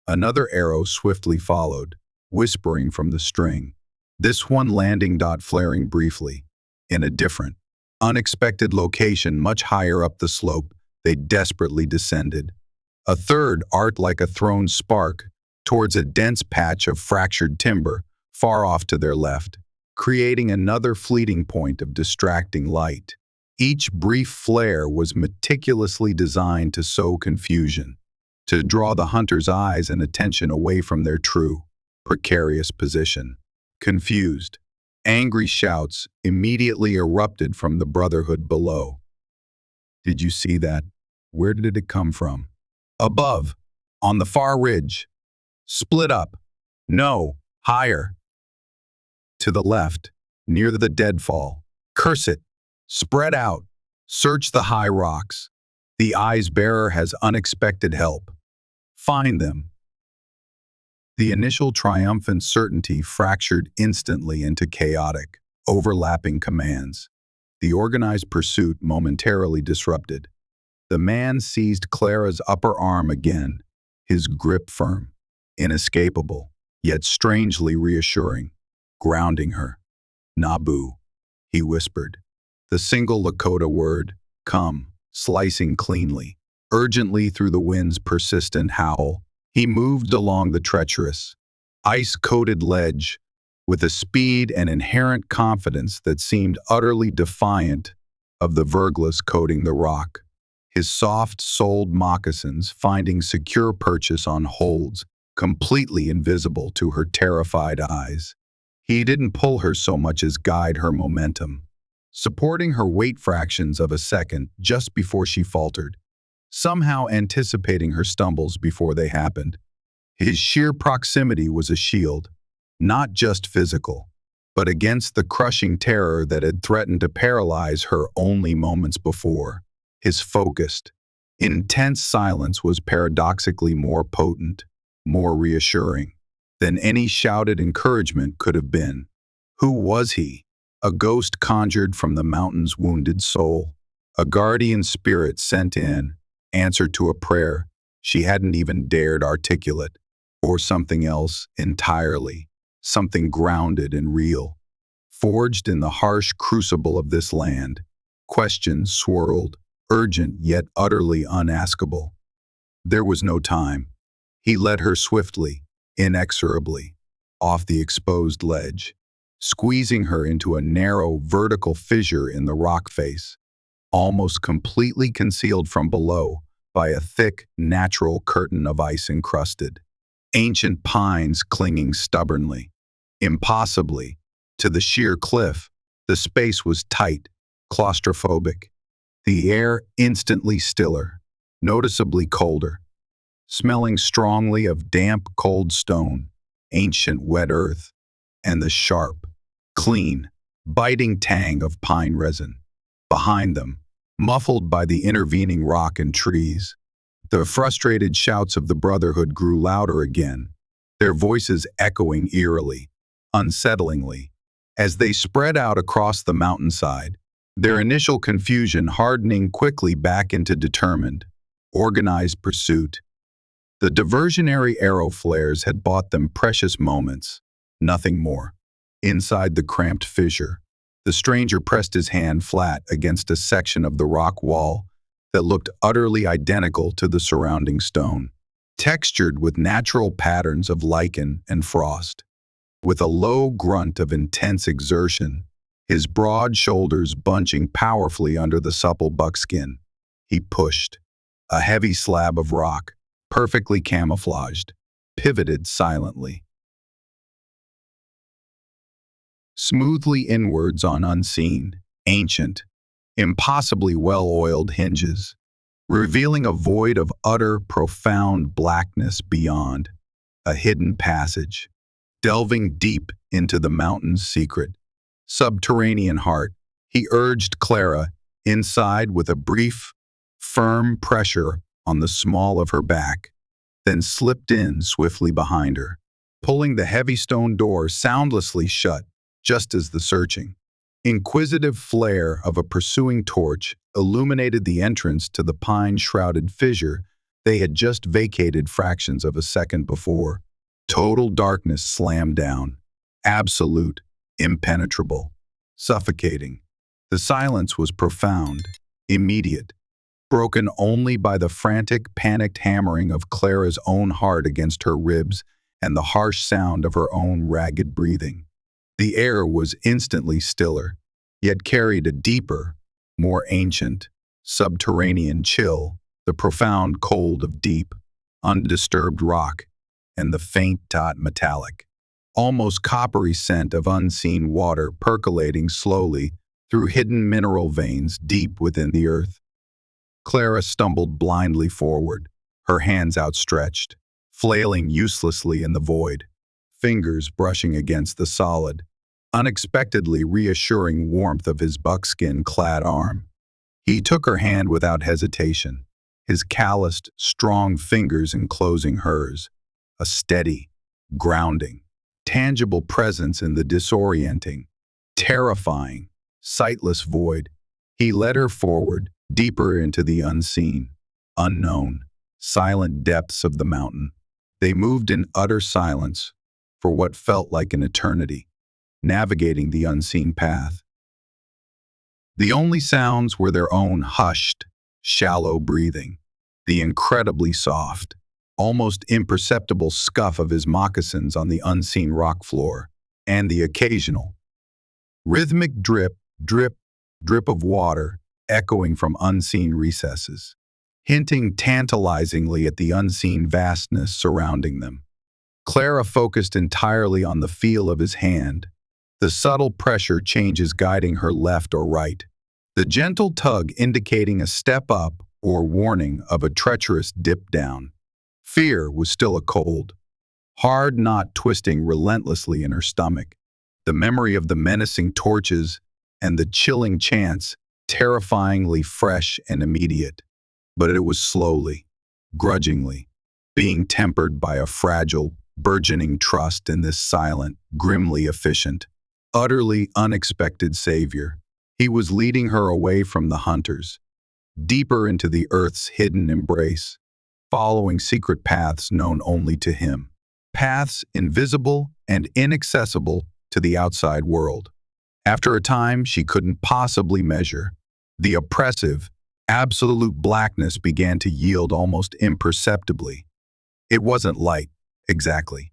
Another arrow swiftly followed, whispering from the string, this one landing dot flaring briefly, in a different, unexpected location much higher up the slope they desperately descended. A third arced like a thrown spark towards a dense patch of fractured timber far off to their left, creating another fleeting point of distracting light. Each brief flare was meticulously designed to sow confusion, to draw the hunter's eyes and attention away from their true, precarious position. Confused, angry shouts immediately erupted from the brotherhood below. Did you see that? Where did it come from? Above, on the far ridge. Split up. No, higher. To the left, near the deadfall. Curse it. Spread out. Search the high rocks. The eye's bearer has unexpected help. Find them. The initial triumphant certainty fractured instantly into chaotic, overlapping commands. The organized pursuit momentarily disrupted. The man seized Clara's upper arm again, his grip firm, inescapable, yet strangely reassuring, grounding her. Nabu, he whispered. The single Lakota word, come, slicing cleanly, urgently through the wind's persistent howl. He moved along the treacherous, ice-coated ledge with a speed and inherent confidence that seemed utterly defiant of the verglas coating the rock. His soft-soled moccasins finding secure purchase on holds, completely invisible to her terrified eyes. He didn't pull her so much as guide her momentum, supporting her weight fractions of a second just before she faltered, somehow anticipating her stumbles before they happened. His sheer proximity was a shield, not just physical, but against the crushing terror that had threatened to paralyze her only moments before. His focused, intense silence was paradoxically more potent, more reassuring, than any shouted encouragement could have been. Who was he? A ghost conjured from the mountain's wounded soul, a guardian spirit sent in, answer to a prayer she hadn't even dared articulate, or something else entirely, something grounded and real, forged in the harsh crucible of this land. Questions swirled, urgent yet utterly unaskable. There was no time. He led her swiftly, inexorably, off the exposed ledge, squeezing her into a narrow, vertical fissure in the rock face, almost completely concealed from below by a thick, natural curtain of ice-encrusted, ancient pines clinging stubbornly, impossibly, to the sheer cliff. The space was tight, claustrophobic, the air instantly stiller, noticeably colder, smelling strongly of damp, cold stone, ancient wet earth, and the sharp, clean, biting tang of pine resin. Behind them, muffled by the intervening rock and trees, the frustrated shouts of the brotherhood grew louder again, their voices echoing eerily, unsettlingly, as they spread out across the mountainside, their initial confusion hardening quickly back into determined, organized pursuit. The diversionary arrow flares had bought them precious moments, nothing more. Inside the cramped fissure, the stranger pressed his hand flat against a section of the rock wall that looked utterly identical to the surrounding stone, textured with natural patterns of lichen and frost. With a low grunt of intense exertion, his broad shoulders bunching powerfully under the supple buckskin. He pushed. A heavy slab of rock, perfectly camouflaged, pivoted silently. Smoothly inwards on unseen, ancient, impossibly well-oiled hinges, revealing a void of utter, profound blackness beyond, a hidden passage, delving deep into the mountain's secret. Subterranean heart, he urged Clara inside with a brief, firm pressure on the small of her back, then slipped in swiftly behind her, pulling the heavy stone door soundlessly shut just as the searching, inquisitive flare of a pursuing torch illuminated the entrance to the pine-shrouded fissure they had just vacated fractions of a second before. Total darkness slammed down, absolute, impenetrable, suffocating. The silence was profound, immediate, broken only by the frantic, panicked hammering of Clara's own heart against her ribs and the harsh sound of her own ragged breathing. The air was instantly stiller, yet carried a deeper, more ancient, subterranean chill, the profound cold of deep, undisturbed rock, and the faint metallic, almost coppery scent of unseen water percolating slowly through hidden mineral veins deep within the earth. Clara stumbled blindly forward, her hands outstretched, flailing uselessly in the void, fingers brushing against the solid, unexpectedly reassuring warmth of his buckskin-clad arm. He took her hand without hesitation, his calloused, strong fingers enclosing hers, a steady, grounding, tangible presence in the disorienting, terrifying, sightless void. He led her forward, deeper into the unseen, unknown, silent depths of the mountain. They moved in utter silence for what felt like an eternity, navigating the unseen path. The only sounds were their own hushed, shallow breathing, the incredibly soft, almost imperceptible scuff of his moccasins on the unseen rock floor, and the occasional, rhythmic drip, drip, drip of water echoing from unseen recesses, hinting tantalizingly at the unseen vastness surrounding them. Clara focused entirely on the feel of his hand, the subtle pressure changes guiding her left or right, the gentle tug indicating a step up or warning of a treacherous dip down. Fear was still a cold, hard knot twisting relentlessly in her stomach, the memory of the menacing torches and the chilling chants terrifyingly fresh and immediate. But it was slowly, grudgingly, being tempered by a fragile, burgeoning trust in this silent, grimly efficient, utterly unexpected savior. He was leading her away from the hunters, deeper into the earth's hidden embrace, following secret paths known only to him, paths invisible and inaccessible to the outside world. After a time she couldn't possibly measure, the oppressive, absolute blackness began to yield almost imperceptibly. It wasn't light, exactly,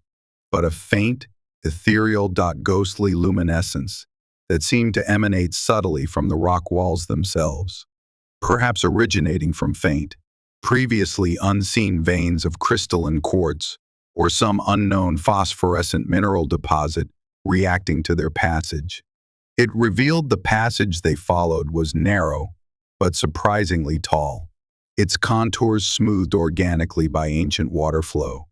but a faint, ethereal, ghostly luminescence that seemed to emanate subtly from the rock walls themselves, perhaps originating from faint, previously unseen veins of crystalline quartz or some unknown phosphorescent mineral deposit reacting to their passage. It revealed the passage they followed was narrow, but surprisingly tall, its contours smoothed organically by ancient water flow,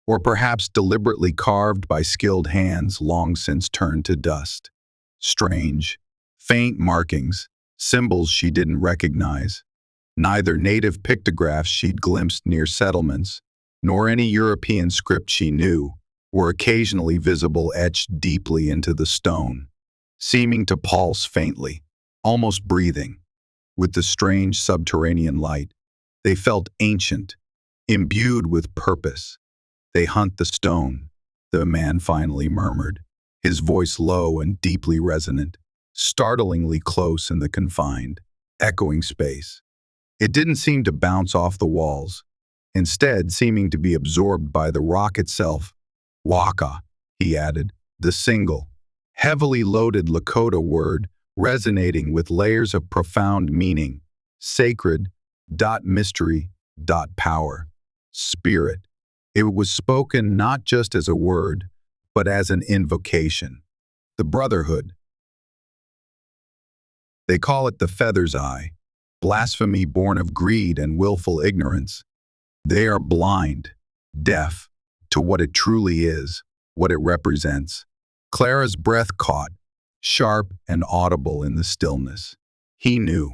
or perhaps deliberately carved by skilled hands long since turned to dust. Strange, faint markings, symbols she didn't recognize. Neither native pictographs she'd glimpsed near settlements, nor any European script she knew, were occasionally visible etched deeply into the stone, seeming to pulse faintly, almost breathing. With the strange subterranean light, they felt ancient, imbued with purpose. "They hunt the stone," the man finally murmured, his voice low and deeply resonant, startlingly close in the confined, echoing space. It didn't seem to bounce off the walls, instead seeming to be absorbed by the rock itself. "Waka," he added, the single, heavily loaded Lakota word resonating with layers of profound meaning, sacred, mystery, power, spirit. It was spoken not just as a word, but as an invocation. The brotherhood. They call it the feather's eye, blasphemy born of greed and willful ignorance. They are blind, deaf, to what it truly is, what it represents. Clara's breath caught, sharp and audible in the stillness. He knew.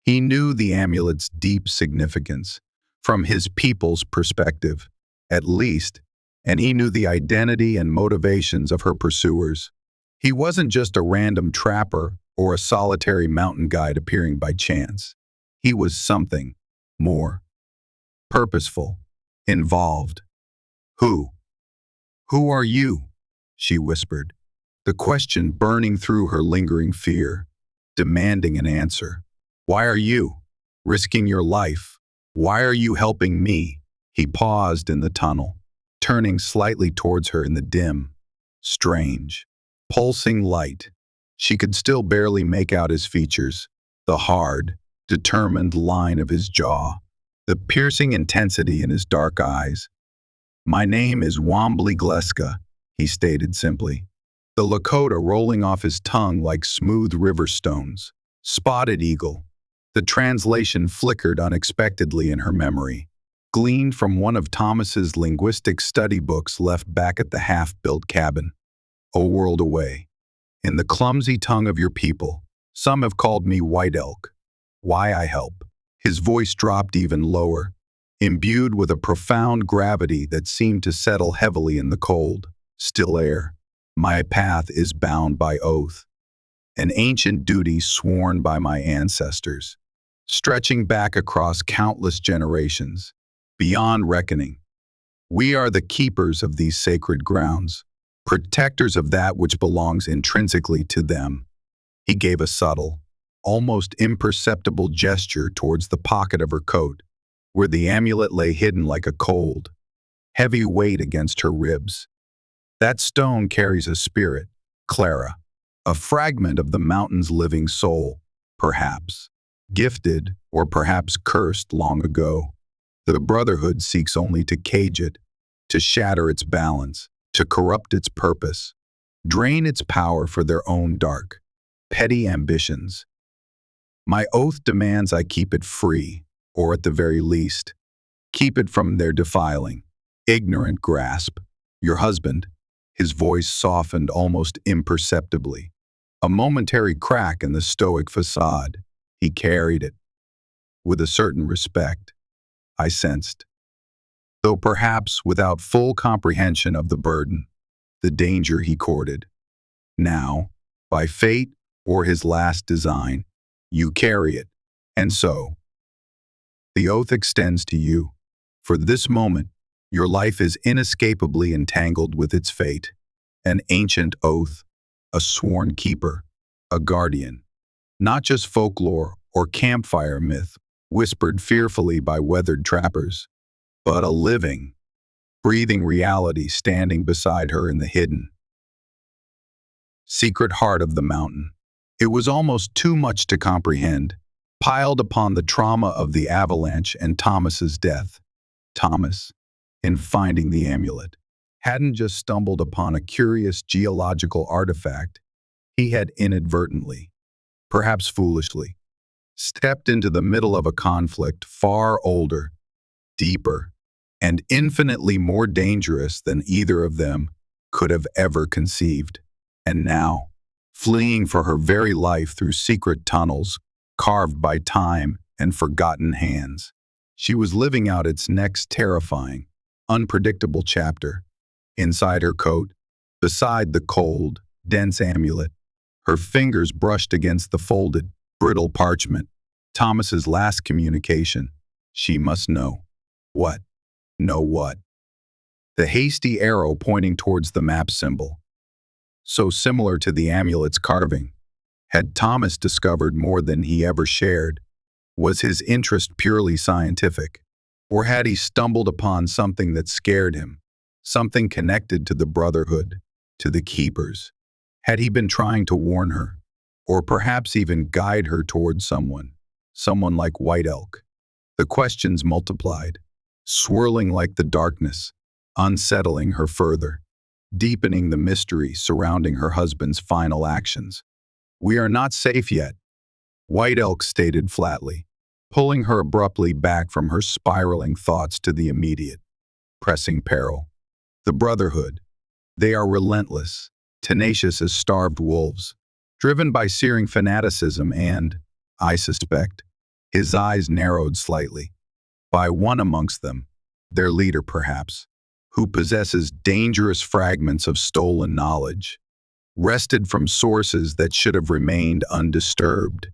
He knew the amulet's deep significance, from his people's perspective, at least, and he knew the identity and motivations of her pursuers. He wasn't just a random trapper or a solitary mountain guide appearing by chance. He was something more. Purposeful. Involved. Who? Who are you? She whispered, the question burning through her lingering fear, demanding an answer. Why are you risking your life? Why are you helping me? He paused in the tunnel, turning slightly towards her in the dim, strange, pulsing light. She could still barely make out his features, the hard, determined line of his jaw, the piercing intensity in his dark eyes. My name is Wombly Gleska, he stated simply, the Lakota rolling off his tongue like smooth river stones. Spotted Eagle. The translation flickered unexpectedly in her memory, gleaned from one of Thomas's linguistic study books left back at the half-built cabin. A world away. In the clumsy tongue of your people, some have called me White Elk. Why I help. His voice dropped even lower, imbued with a profound gravity that seemed to settle heavily in the cold, still air. My path is bound by oath, an ancient duty sworn by my ancestors, stretching back across countless generations, beyond reckoning. We are the keepers of these sacred grounds, protectors of that which belongs intrinsically to them. He gave a subtle, almost imperceptible gesture towards the pocket of her coat, where the amulet lay hidden like a cold, heavy weight against her ribs. That stone carries a spirit, Clara, a fragment of the mountain's living soul, perhaps, gifted or perhaps cursed long ago. The brotherhood seeks only to cage it, to shatter its balance, to corrupt its purpose, drain its power for their own dark, petty ambitions. My oath demands I keep it free, or at the very least, keep it from their defiling, ignorant grasp. Your husband, his voice softened almost imperceptibly, a momentary crack in the stoic facade. He carried it with a certain respect, I sensed, though perhaps without full comprehension of the burden, the danger he courted. Now, by fate or his last design, you carry it, and so, the oath extends to you. For this moment, your life is inescapably entangled with its fate, an ancient oath, a sworn keeper, a guardian, not just folklore or campfire myth whispered fearfully by weathered trappers, but a living, breathing reality standing beside her in the hidden, secret heart of the mountain. It was almost too much to comprehend, piled upon the trauma of the avalanche and Thomas's death. Thomas, in finding the amulet, hadn't just stumbled upon a curious geological artifact. He had inadvertently, perhaps foolishly, stepped into the middle of a conflict far older, deeper, and infinitely more dangerous than either of them could have ever conceived. And now, fleeing for her very life through secret tunnels carved by time and forgotten hands, she was living out its next terrifying, unpredictable chapter. Inside her coat, beside the cold, dense amulet, her fingers brushed against the folded, brittle parchment. Thomas's last communication. She must know. What? Know what? The hasty arrow pointing towards the map symbol. So similar to the amulet's carving. Had Thomas discovered more than he ever shared? Was his interest purely scientific? Or had he stumbled upon something that scared him? Something connected to the brotherhood, to the keepers? Had he been trying to warn her? or perhaps even guide her towards someone like White Elk. The questions multiplied, swirling like the darkness, unsettling her further, deepening the mystery surrounding her husband's final actions. "We are not safe yet," White Elk stated flatly, pulling her abruptly back from her spiraling thoughts to the immediate, pressing peril. The Brotherhood. They are relentless, tenacious as starved wolves, driven by searing fanaticism and, I suspect, his eyes narrowed slightly, by one amongst them, their leader perhaps, who possesses dangerous fragments of stolen knowledge, wrested from sources that should have remained undisturbed.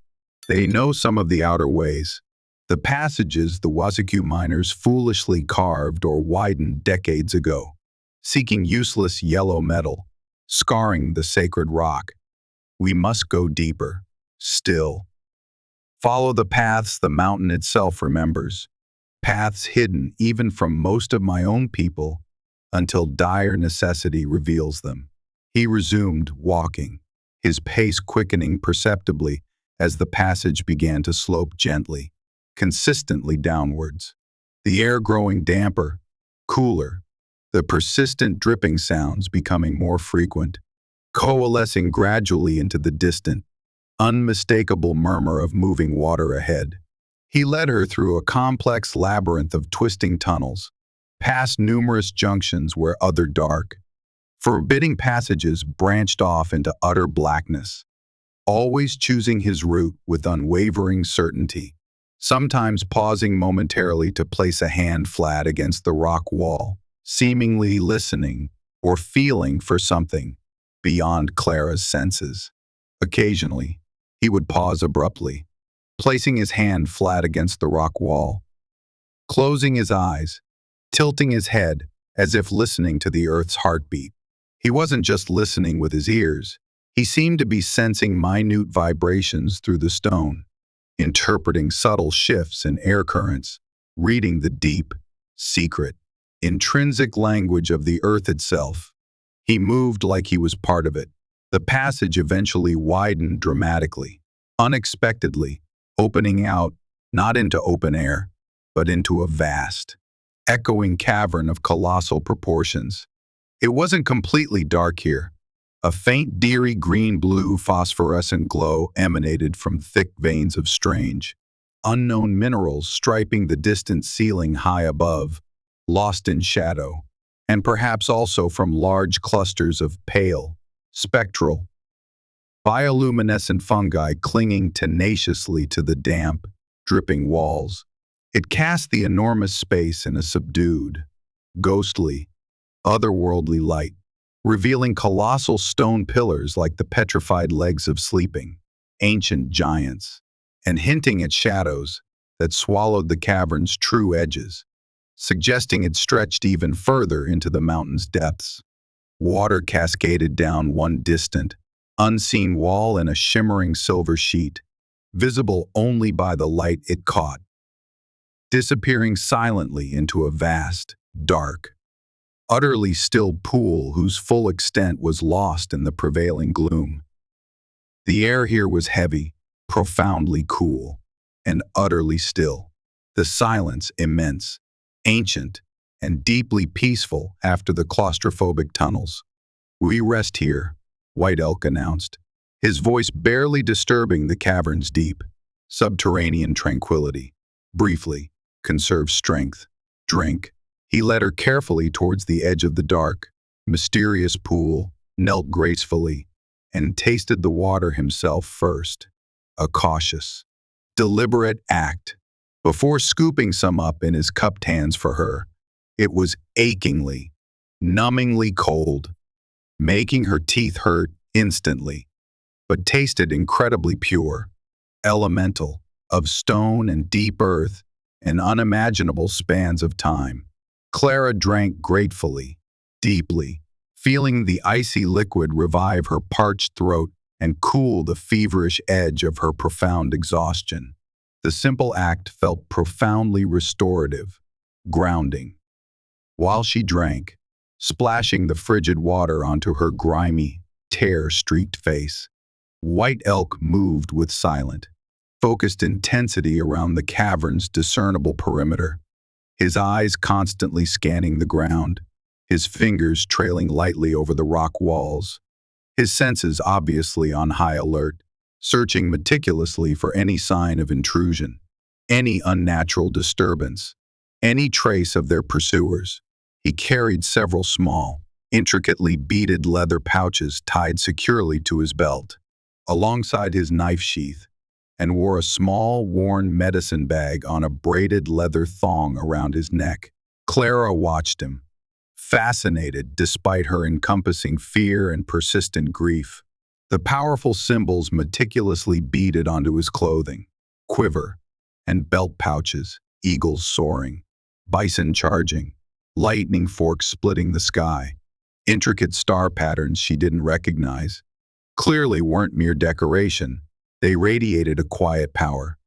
They know some of the outer ways, the passages the Wasiku miners foolishly carved or widened decades ago, seeking useless yellow metal, scarring the sacred rock. We must go deeper, still. Follow the paths the mountain itself remembers, paths hidden even from most of my own people until dire necessity reveals them. He resumed walking, his pace quickening perceptibly as the passage began to slope gently, consistently downwards. The air growing damper, cooler, the persistent dripping sounds becoming more frequent, coalescing gradually into the distant, unmistakable murmur of moving water ahead. He led her through a complex labyrinth of twisting tunnels, past numerous junctions where other dark, forbidding passages branched off into utter blackness, always choosing his route with unwavering certainty, sometimes pausing momentarily to place a hand flat against the rock wall, seemingly listening or feeling for something beyond Clara's senses. Occasionally, he would pause abruptly, placing his hand flat against the rock wall, closing his eyes, tilting his head as if listening to the earth's heartbeat. He wasn't just listening with his ears. He seemed to be sensing minute vibrations through the stone, interpreting subtle shifts in air currents, reading the deep, secret, intrinsic language of the earth itself. He moved like he was part of it. The passage eventually widened dramatically, unexpectedly, opening out not into open air, but into a vast, echoing cavern of colossal proportions. It wasn't completely dark here. A faint, deery green-blue phosphorescent glow emanated from thick veins of strange, unknown minerals striping the distant ceiling high above, lost in shadow, and perhaps also from large clusters of pale, spectral, bioluminescent fungi clinging tenaciously to the damp, dripping walls. It cast the enormous space in a subdued, ghostly, otherworldly light, revealing colossal stone pillars like the petrified legs of sleeping, ancient giants, and hinting at shadows that swallowed the cavern's true edges, suggesting it stretched even further into the mountain's depths. Water cascaded down one distant, unseen wall in a shimmering silver sheet, visible only by the light it caught, disappearing silently into a vast, dark, utterly still pool whose full extent was lost in the prevailing gloom. The air here was heavy, profoundly cool, and utterly still, the silence immense, ancient, and deeply peaceful after the claustrophobic tunnels. "We rest here," White Elk announced, his voice barely disturbing the cavern's deep, subterranean tranquility. "Briefly, conserve strength. Drink." He led her carefully towards the edge of the dark, mysterious pool, knelt gracefully, and tasted the water himself first. A cautious, deliberate act. Before scooping some up in his cupped hands for her, it was achingly, numbingly cold, making her teeth hurt instantly, but tasted incredibly pure, elemental, of stone and deep earth and unimaginable spans of time. Clara drank gratefully, deeply, feeling the icy liquid revive her parched throat and cool the feverish edge of her profound exhaustion. The simple act felt profoundly restorative, grounding. While she drank, splashing the frigid water onto her grimy, tear-streaked face, White Elk moved with silent, focused intensity around the cavern's discernible perimeter, his eyes constantly scanning the ground, his fingers trailing lightly over the rock walls, his senses obviously on high alert, searching meticulously for any sign of intrusion, any unnatural disturbance, any trace of their pursuers. He carried several small, intricately beaded leather pouches tied securely to his belt, alongside his knife sheath, and wore a small, worn medicine bag on a braided leather thong around his neck. Clara watched him, fascinated despite her encompassing fear and persistent grief. The powerful symbols meticulously beaded onto his clothing, quiver, and belt pouches, eagles soaring, bison charging, lightning forks splitting the sky, intricate star patterns she didn't recognize, clearly weren't mere decoration. They radiated a quiet power,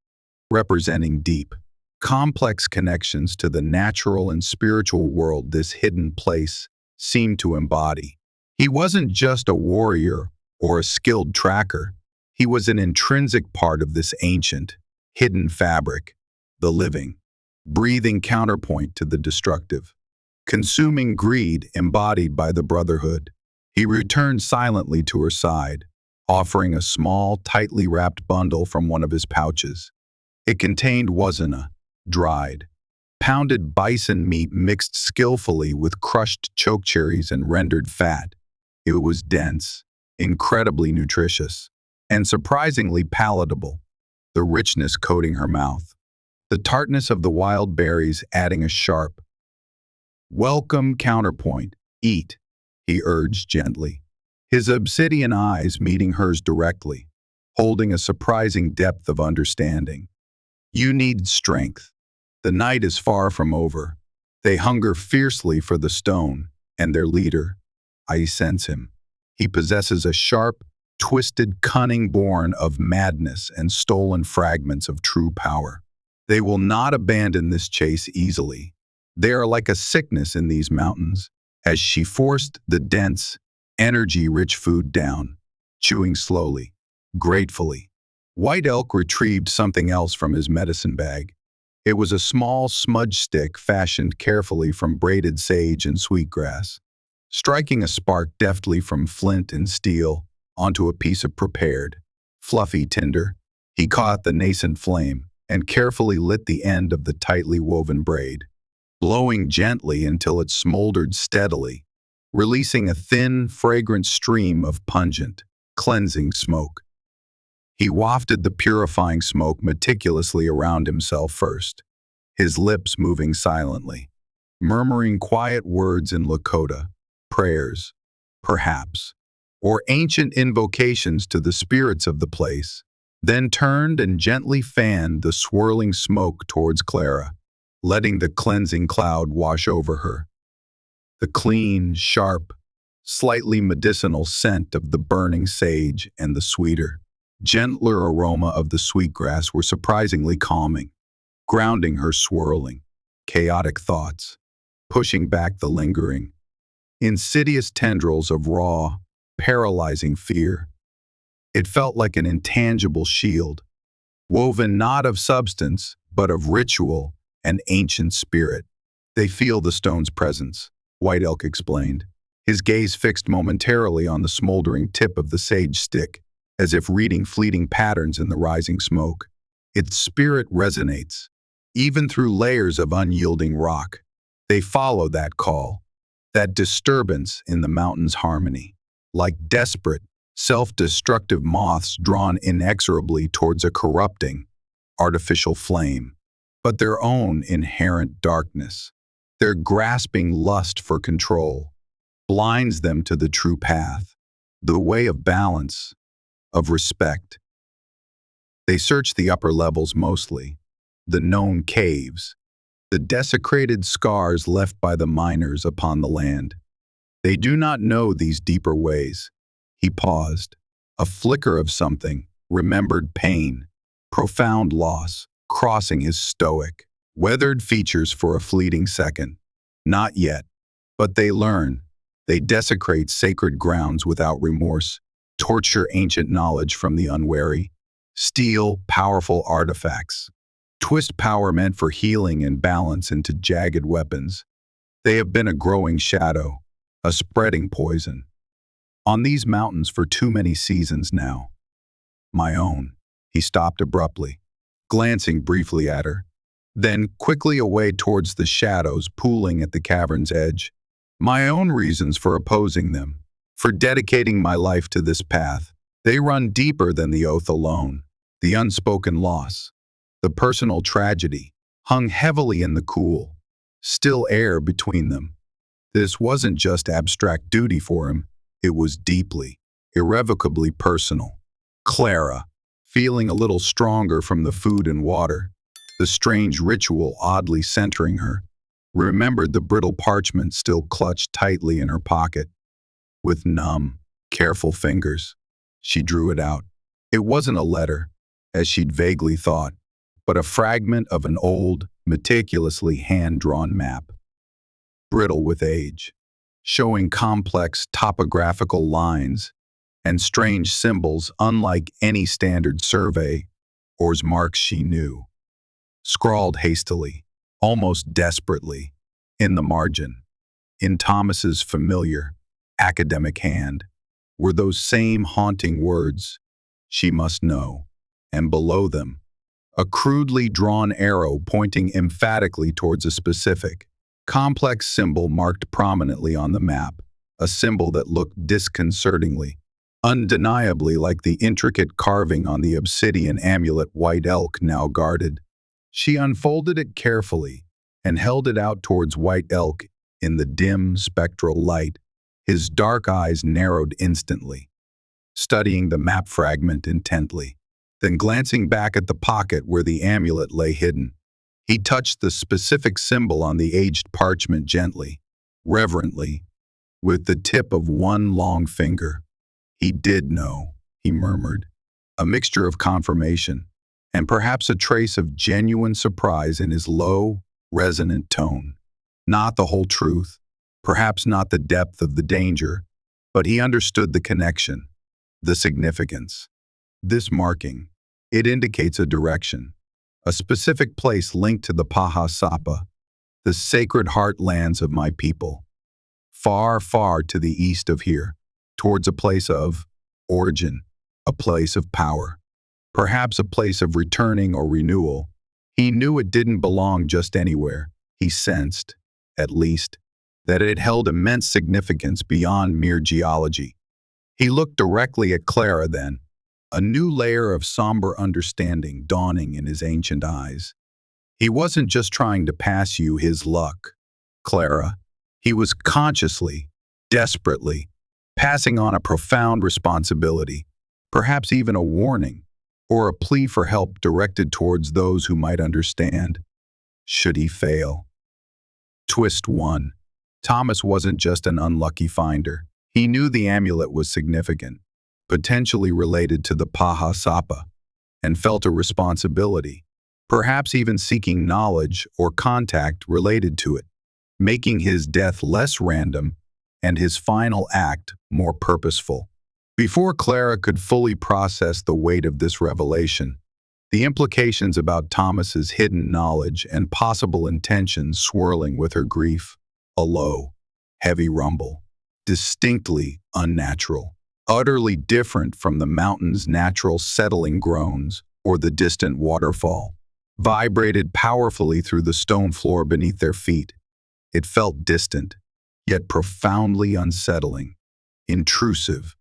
representing deep, complex connections to the natural and spiritual world this hidden place seemed to embody. He wasn't just a warrior or a skilled tracker. He was an intrinsic part of this ancient, hidden fabric, the living, breathing counterpoint to the destructive, consuming greed embodied by the brotherhood. He returned silently to her side, offering a small, tightly wrapped bundle from one of his pouches. It contained wasana, dried, pounded bison meat mixed skillfully with crushed chokecherries and rendered fat. It was dense, incredibly nutritious, and surprisingly palatable, the richness coating her mouth, the tartness of the wild berries adding a sharp, welcome counterpoint. Eat, he urged gently, his obsidian eyes meeting hers directly, holding a surprising depth of understanding. You need strength. The night is far from over. They hunger fiercely for the stone, and their leader, I sense him. He possesses a sharp, twisted cunning born of madness and stolen fragments of true power. They will not abandon this chase easily. They are like a sickness in these mountains, as she forced the dense, energy-rich food down, chewing slowly, gratefully. White Elk retrieved something else from his medicine bag. It was a small smudge stick fashioned carefully from braided sage and sweetgrass. Striking a spark deftly from flint and steel onto a piece of prepared, fluffy tinder, he caught the nascent flame and carefully lit the end of the tightly woven braid, blowing gently until it smoldered steadily, releasing a thin, fragrant stream of pungent, cleansing smoke. He wafted the purifying smoke meticulously around himself first, his lips moving silently, murmuring quiet words in Lakota, prayers, perhaps, or ancient invocations to the spirits of the place, then turned and gently fanned the swirling smoke towards Clara, letting the cleansing cloud wash over her. The clean, sharp, slightly medicinal scent of the burning sage and the sweeter, gentler aroma of the sweetgrass were surprisingly calming, grounding her swirling, chaotic thoughts, pushing back the lingering, insidious tendrils of raw, paralyzing fear. It felt like an intangible shield, woven not of substance, but of ritual and ancient spirit. They feel the stone's presence, White Elk explained, his gaze fixed momentarily on the smoldering tip of the sage stick, as if reading fleeting patterns in the rising smoke. Its spirit resonates, even through layers of unyielding rock. They follow that call, that disturbance in the mountain's harmony, like desperate, self-destructive moths drawn inexorably towards a corrupting, artificial flame. But their own inherent darkness, their grasping lust for control, blinds them to the true path, the way of balance, of respect. They search the upper levels mostly, the known caves, the desecrated scars left by the miners upon the land. They do not know these deeper ways. He paused, a flicker of something, remembered pain, profound loss, crossing his stoic, weathered features for a fleeting second. Not yet, but they learn. They desecrate sacred grounds without remorse, torture ancient knowledge from the unwary, steal powerful artifacts, twist power meant for healing and balance into jagged weapons. They have been a growing shadow, a spreading poison. On these mountains for too many seasons now. My own. He stopped abruptly, glancing briefly at her, then quickly away towards the shadows pooling at the cavern's edge. My own reasons for opposing them, for dedicating my life to this path. They run deeper than the oath alone. The unspoken loss, the personal tragedy, hung heavily in the cool, still air between them. This wasn't just abstract duty for him, it was deeply, irrevocably personal. Clara, feeling a little stronger from the food and water, the strange ritual oddly centering her, remembered the brittle parchment still clutched tightly in her pocket. With numb, careful fingers, she drew it out. It wasn't a letter, as she'd vaguely thought, but a fragment of an old, meticulously hand-drawn map. Brittle with age, showing complex topographical lines and strange symbols unlike any standard survey or marks she knew. Scrawled hastily, almost desperately, in the margin, in Thomas's familiar, academic hand, were those same haunting words, "She must know," and below them, a crudely drawn arrow pointing emphatically towards a specific, complex symbol marked prominently on the map, a symbol that looked disconcertingly, undeniably like the intricate carving on the obsidian amulet White Elk now guarded. She unfolded it carefully and held it out towards White Elk in the dim, spectral light. His dark eyes narrowed instantly, studying the map fragment intently, then glancing back at the pocket where the amulet lay hidden. He touched the specific symbol on the aged parchment gently, reverently, with the tip of one long finger. He did know, he murmured, a mixture of confirmation and perhaps a trace of genuine surprise in his low, resonant tone. Not the whole truth, perhaps not the depth of the danger, but he understood the connection, the significance. This marking, it indicates a direction, a specific place linked to the Paha Sapa, the sacred heartlands of my people, far, far to the east of here, towards a place of origin, a place of power, perhaps a place of returning or renewal. He knew it didn't belong just anywhere. He sensed, at least, that it held immense significance beyond mere geology. He looked directly at Clara then, a new layer of somber understanding dawning in his ancient eyes. He wasn't just trying to pass you his luck, Clara. He was consciously, desperately, passing on a profound responsibility, perhaps even a warning, or a plea for help directed towards those who might understand, should he fail. Twist 1. Thomas wasn't just an unlucky finder. He knew the amulet was significant, potentially related to the Paha Sapa, and felt a responsibility, perhaps even seeking knowledge or contact related to it, making his death less random and his final act more purposeful. Before Clara could fully process the weight of this revelation, the implications about Thomas's hidden knowledge and possible intentions swirling with her grief, a low, heavy rumble, distinctly unnatural, utterly different from the mountain's natural settling groans or the distant waterfall, vibrated powerfully through the stone floor beneath their feet. It felt distant, yet profoundly unsettling, intrusive.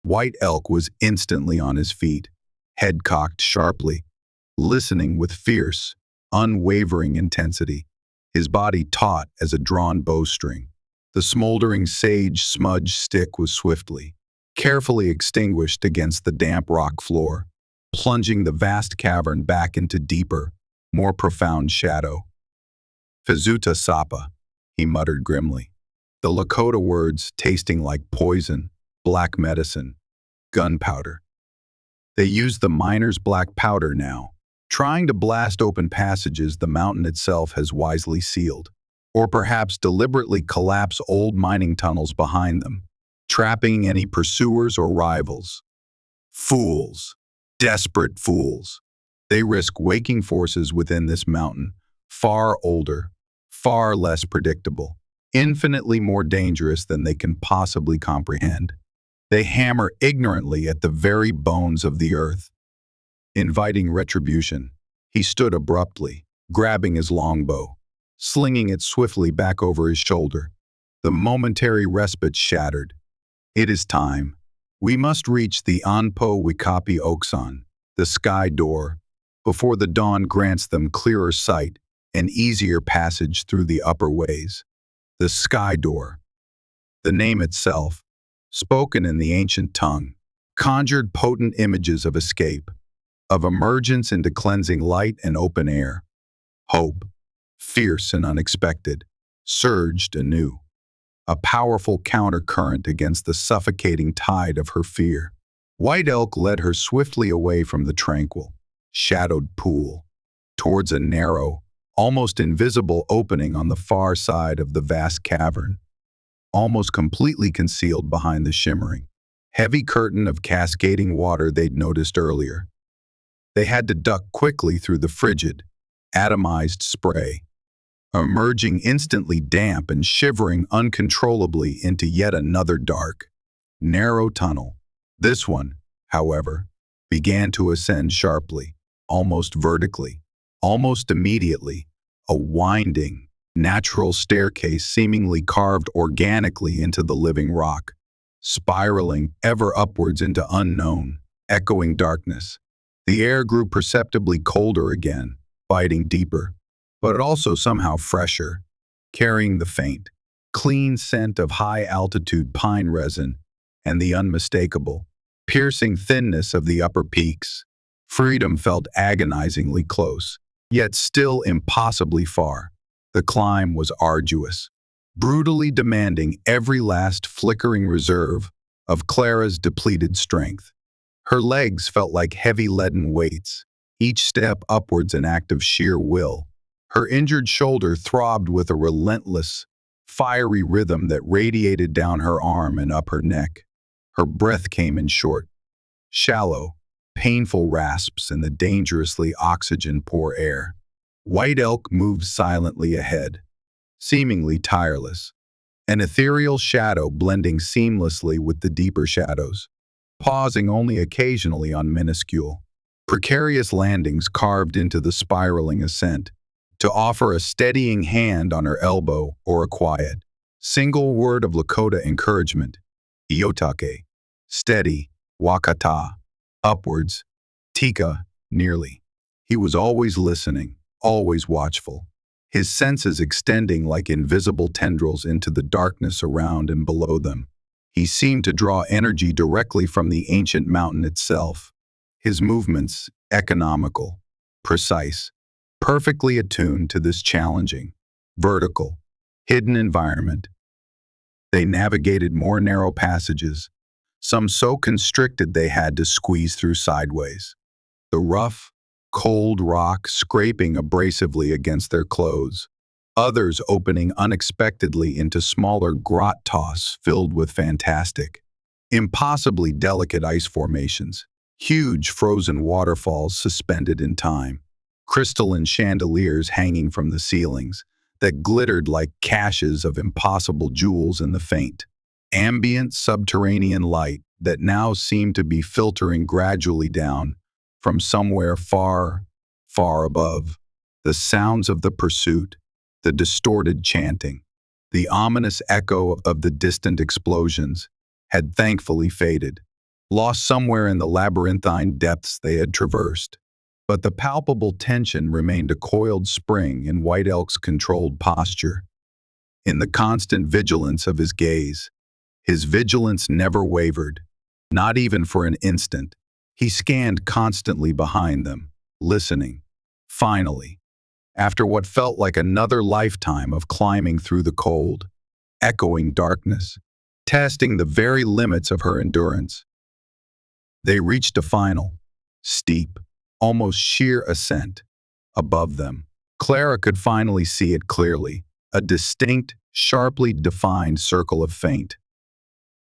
White Elk was instantly on his feet, head cocked sharply, listening with fierce, unwavering intensity, his body taut as a drawn bowstring. The smoldering sage smudge stick was swiftly, carefully extinguished against the damp rock floor, plunging the vast cavern back into deeper, more profound shadow. Fizuta Sapa, he muttered grimly, the Lakota words tasting like poison, black medicine, gunpowder. They used the miners' black powder now, trying to blast open passages the mountain itself has wisely sealed, or perhaps deliberately collapse old mining tunnels behind them, trapping any pursuers or rivals. Fools. Desperate fools. They risk waking forces within this mountain, far older, far less predictable, infinitely more dangerous than they can possibly comprehend. They hammer ignorantly at the very bones of the earth. Inviting retribution, he stood abruptly, grabbing his longbow, slinging it swiftly back over his shoulder. The momentary respite shattered. It is time. We must reach the Anpo Wikapi Oksan, the sky door, before the dawn grants them clearer sight and easier passage through the upper ways. The sky door. The name itself, spoken in the ancient tongue, conjured potent images of escape, of emergence into cleansing light and open air. Hope, fierce and unexpected, surged anew, a powerful countercurrent against the suffocating tide of her fear. White Elk led her swiftly away from the tranquil, shadowed pool, towards a narrow, almost invisible opening on the far side of the vast cavern, almost completely concealed behind the shimmering, heavy curtain of cascading water they'd noticed earlier. They had to duck quickly through the frigid, atomized spray, emerging instantly damp and shivering uncontrollably into yet another dark, narrow tunnel. This one, however, began to ascend sharply, almost vertically, almost immediately, a winding, natural staircase seemingly carved organically into the living rock, spiraling ever upwards into unknown, echoing darkness. The air grew perceptibly colder again, biting deeper, but also somehow fresher, carrying the faint, clean scent of high-altitude pine resin and the unmistakable, piercing thinness of the upper peaks. Freedom felt agonizingly close, yet still impossibly far. The climb was arduous, brutally demanding every last flickering reserve of Clara's depleted strength. Her legs felt like heavy leaden weights, each step upwards an act of sheer will. Her injured shoulder throbbed with a relentless, fiery rhythm that radiated down her arm and up her neck. Her breath came in short, shallow, painful rasps in the dangerously oxygen-poor air. White Elk moved silently ahead, seemingly tireless, an ethereal shadow blending seamlessly with the deeper shadows, pausing only occasionally on minuscule, precarious landings carved into the spiraling ascent, to offer a steadying hand on her elbow or a quiet, single word of Lakota encouragement, Iotake, steady, Wakata, upwards, Tika, nearly. He was always listening, always watchful, his senses extending like invisible tendrils into the darkness around and below them. He seemed to draw energy directly from the ancient mountain itself, his movements economical, precise, perfectly attuned to this challenging, vertical, hidden environment. They navigated more narrow passages, some so constricted they had to squeeze through sideways. The rough, cold rock scraping abrasively against their clothes, others opening unexpectedly into smaller grot-toss filled with fantastic, impossibly delicate ice formations, huge frozen waterfalls suspended in time, crystalline chandeliers hanging from the ceilings that glittered like caches of impossible jewels in the faint, ambient subterranean light that now seemed to be filtering gradually down from somewhere far, far above. The sounds of the pursuit, the distorted chanting, the ominous echo of the distant explosions had thankfully faded, lost somewhere in the labyrinthine depths they had traversed. But the palpable tension remained a coiled spring in White Elk's controlled posture. In the constant vigilance of his gaze, his vigilance never wavered, not even for an instant. He scanned constantly behind them, listening. Finally, after what felt like another lifetime of climbing through the cold, echoing darkness, testing the very limits of her endurance, they reached a final, steep, almost sheer ascent. Above them, Clara could finally see it clearly, a distinct, sharply defined circle of faint,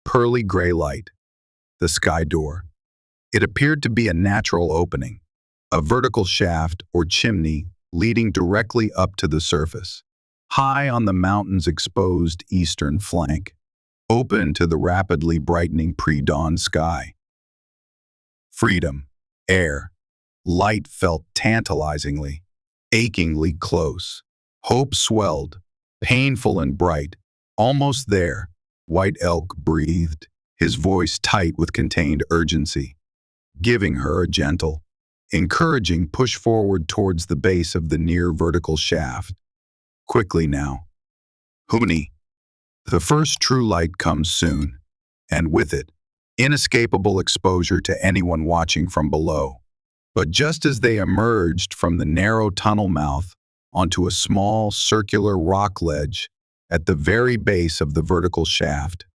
pearly gray light, the sky door. It appeared to be a natural opening, a vertical shaft or chimney leading directly up to the surface, high on the mountain's exposed eastern flank, open to the rapidly brightening pre-dawn sky. Freedom, air, light felt tantalizingly, achingly close. Hope swelled, painful and bright. Almost there, White Elk breathed, his voice tight with contained urgency, giving her a gentle, encouraging push forward towards the base of the near vertical shaft. Quickly now. Huni. The first true light comes soon, and with it, inescapable exposure to anyone watching from below. But just as they emerged from the narrow tunnel mouth onto a small circular rock ledge at the very base of the vertical shaft,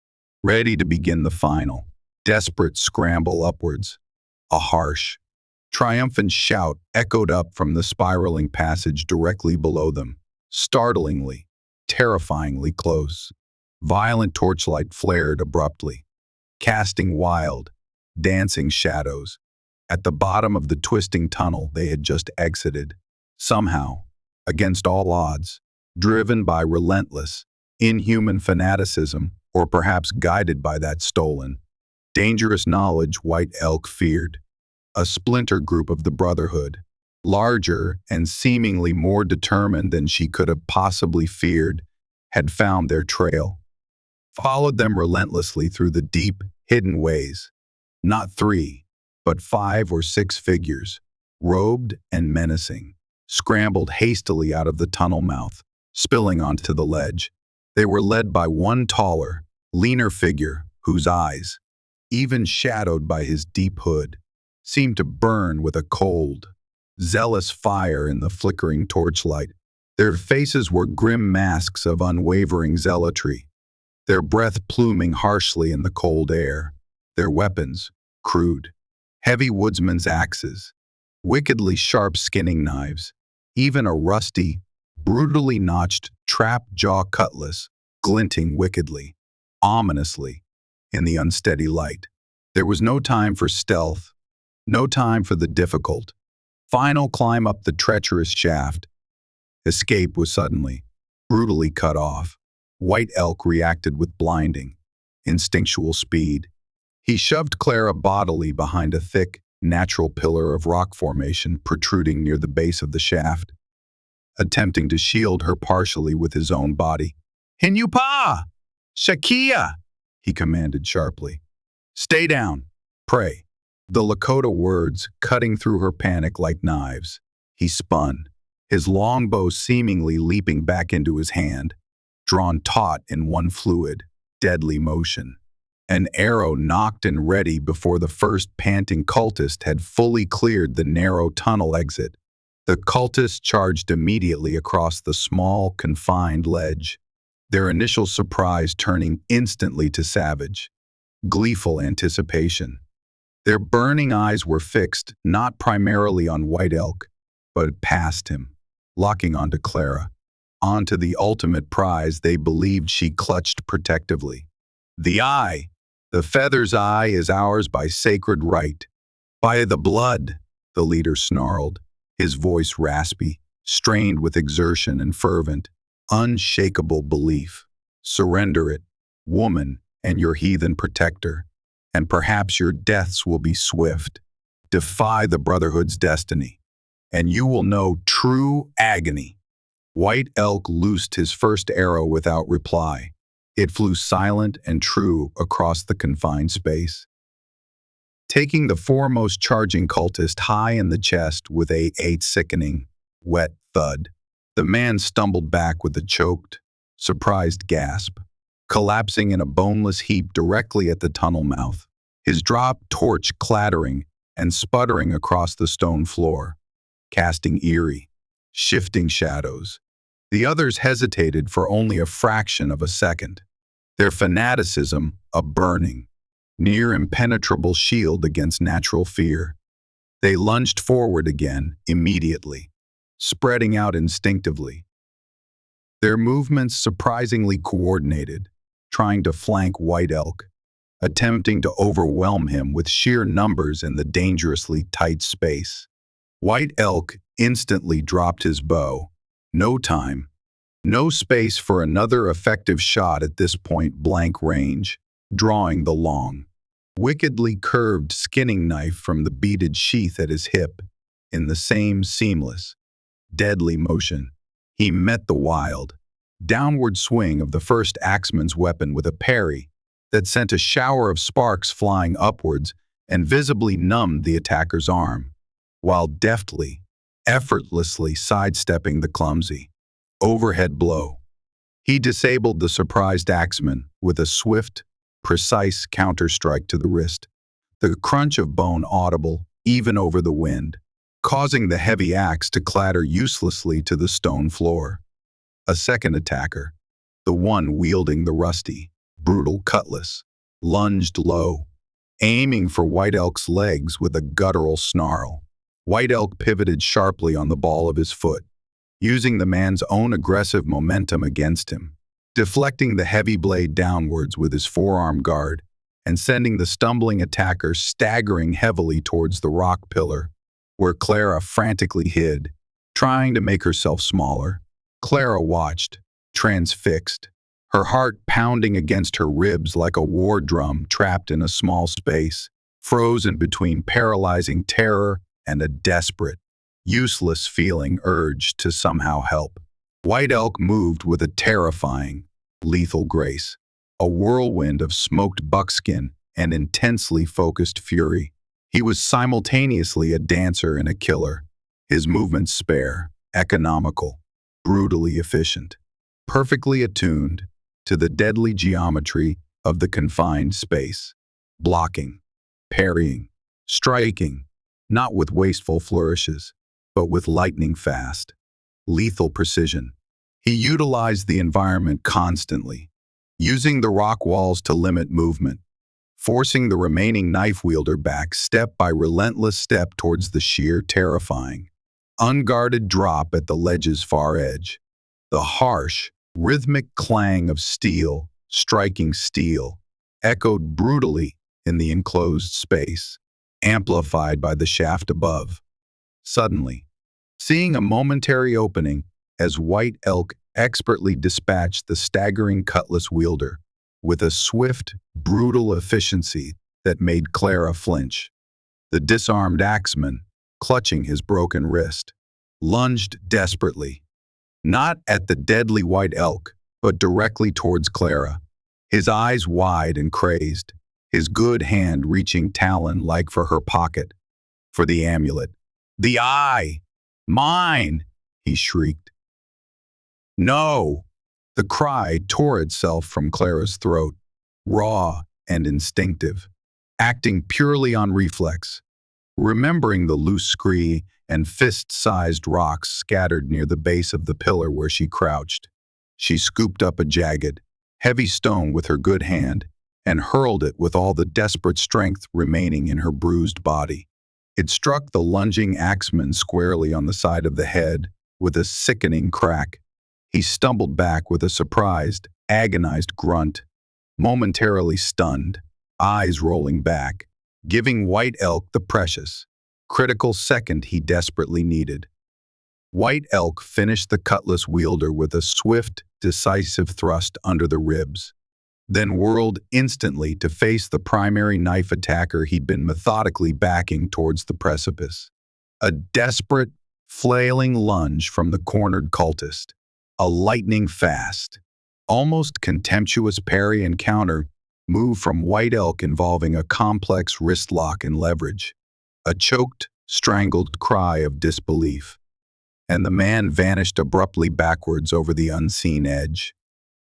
ready to begin the final, desperate scramble upwards, a harsh, triumphant shout echoed up from the spiraling passage directly below them, startlingly, terrifyingly close. Violent torchlight flared abruptly, casting wild, dancing shadows at the bottom of the twisting tunnel they had just exited. Somehow, against all odds, driven by relentless, inhuman fanaticism, or perhaps guided by that stolen, dangerous knowledge White Elk feared, a splinter group of the Brotherhood, larger and seemingly more determined than she could have possibly feared, had found their trail, followed them relentlessly through the deep, hidden ways. Not 3, but 5 or 6 figures, robed and menacing, scrambled hastily out of the tunnel mouth, spilling onto the ledge. They were led by one taller, leaner figure whose eyes, even shadowed by his deep hood, seemed to burn with a cold, zealous fire in the flickering torchlight. Their faces were grim masks of unwavering zealotry, their breath pluming harshly in the cold air, their weapons, crude, heavy woodsman's axes, wickedly sharp skinning knives, even a rusty, brutally notched trap-jaw cutlass glinting wickedly, ominously, in the unsteady light. There was no time for stealth, no time for the difficult, final climb up the treacherous shaft. Escape was suddenly, brutally cut off. White Elk reacted with blinding, instinctual speed. He shoved Clara bodily behind a thick, natural pillar of rock formation protruding near the base of the shaft, attempting to shield her partially with his own body. "Hinyupa! Shakia!" he commanded sharply. "Stay down, pray." The Lakota words cutting through her panic like knives. He spun, his longbow seemingly leaping back into his hand, drawn taut in one fluid, deadly motion. An arrow knocked and ready before the first panting cultist had fully cleared the narrow tunnel exit. The cultists charged immediately across the small, confined ledge, their initial surprise turning instantly to savage, gleeful anticipation. Their burning eyes were fixed not primarily on White Elk, but past him, locking onto Clara, onto the ultimate prize they believed she clutched protectively. The eye, the feather's eye, is ours by sacred right. By the blood, the leader snarled, his voice raspy, strained with exertion and fervent, unshakable belief. Surrender it, woman, and your heathen protector, and perhaps your deaths will be swift. Defy the Brotherhood's destiny, and you will know true agony. White Elk loosed his first arrow without reply. It flew silent and true across the confined space, taking the foremost charging cultist high in the chest with a sickening, wet thud. The man stumbled back with a choked, surprised gasp, collapsing in a boneless heap directly at the tunnel mouth, his dropped torch clattering and sputtering across the stone floor, casting eerie, shifting shadows. The others hesitated for only a fraction of a second, their fanaticism a burning, near impenetrable shield against natural fear. They lunged forward again immediately, spreading out instinctively, their movements surprisingly coordinated, trying to flank White Elk, attempting to overwhelm him with sheer numbers and the dangerously tight space. White Elk instantly dropped his bow. No time. No space for another effective shot at this point-blank range, drawing the long, wickedly curved skinning knife from the beaded sheath at his hip. In the same seamless, deadly motion, he met the wild, downward swing of the first axeman's weapon with a parry that sent a shower of sparks flying upwards and visibly numbed the attacker's arm, while deftly, effortlessly sidestepping the clumsy, overhead blow. He disabled the surprised axeman with a swift, precise counterstrike to the wrist, the crunch of bone audible even over the wind, causing the heavy axe to clatter uselessly to the stone floor. A second attacker, the one wielding the rusty, brutal cutlass, lunged low, aiming for White Elk's legs with a guttural snarl. White Elk pivoted sharply on the ball of his foot, using the man's own aggressive momentum against him, deflecting the heavy blade downwards with his forearm guard and sending the stumbling attacker staggering heavily towards the rock pillar, where Clara frantically hid, trying to make herself smaller. Clara watched, transfixed, her heart pounding against her ribs like a war drum trapped in a small space, frozen between paralyzing terror and a desperate, useless feeling urge to somehow help. White Elk moved with a terrifying, lethal grace, a whirlwind of smoked buckskin and intensely focused fury. He was simultaneously a dancer and a killer, his movements spare, economical, brutally efficient, perfectly attuned to the deadly geometry of the confined space, blocking, parrying, striking, not with wasteful flourishes, but with lightning-fast, lethal precision. He utilized the environment constantly, using the rock walls to limit movement, forcing the remaining knife wielder back step by relentless step towards the sheer terrifying, unguarded drop at the ledge's far edge. The harsh, rhythmic clang of steel striking steel echoed brutally in the enclosed space, amplified by the shaft above. Suddenly, seeing a momentary opening as White Elk expertly dispatched the staggering cutlass wielder with a swift, brutal efficiency that made Clara flinch. The disarmed axeman, clutching his broken wrist, lunged desperately, not at the deadly White Elk, but directly towards Clara, his eyes wide and crazed, his good hand reaching talon-like for her pocket, for the amulet. "The eye! Mine!" he shrieked. "No!" The cry tore itself from Clara's throat, raw and instinctive, acting purely on reflex. Remembering the loose scree and fist-sized rocks scattered near the base of the pillar where she crouched, she scooped up a jagged, heavy stone with her good hand and hurled it with all the desperate strength remaining in her bruised body. It struck the lunging axeman squarely on the side of the head with a sickening crack. He stumbled back with a surprised, agonized grunt, momentarily stunned, eyes rolling back, giving White Elk the precious, critical second he desperately needed. White Elk finished the cutlass wielder with a swift, decisive thrust under the ribs, then whirled instantly to face the primary knife attacker he'd been methodically backing towards the precipice. A desperate, flailing lunge from the cornered cultist, a lightning-fast, almost contemptuous parry and counter move from White Elk involving a complex wrist lock and leverage, a choked, strangled cry of disbelief, and the man vanished abruptly backwards over the unseen edge,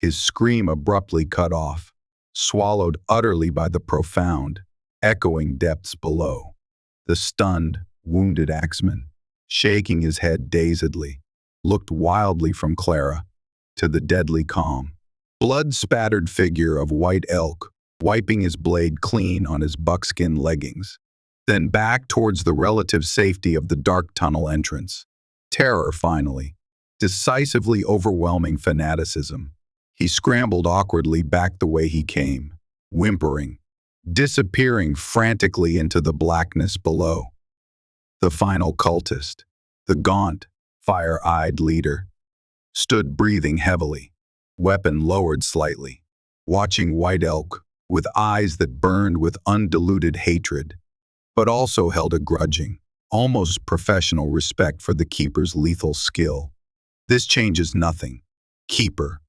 his scream abruptly cut off, swallowed utterly by the profound, echoing depths below. The stunned, wounded axeman, shaking his head dazedly, looked wildly from Clara to the deadly calm, blood-spattered figure of White Elk, wiping his blade clean on his buckskin leggings, then back towards the relative safety of the dark tunnel entrance. Terror, finally, decisively overwhelming fanaticism. He scrambled awkwardly back the way he came, whimpering, disappearing frantically into the blackness below. The final cultist, the gaunt, fire-eyed leader, stood breathing heavily, weapon lowered slightly, watching White Elk with eyes that burned with undiluted hatred, but also held a grudging, almost professional respect for the Keeper's lethal skill. "This changes nothing, Keeper,"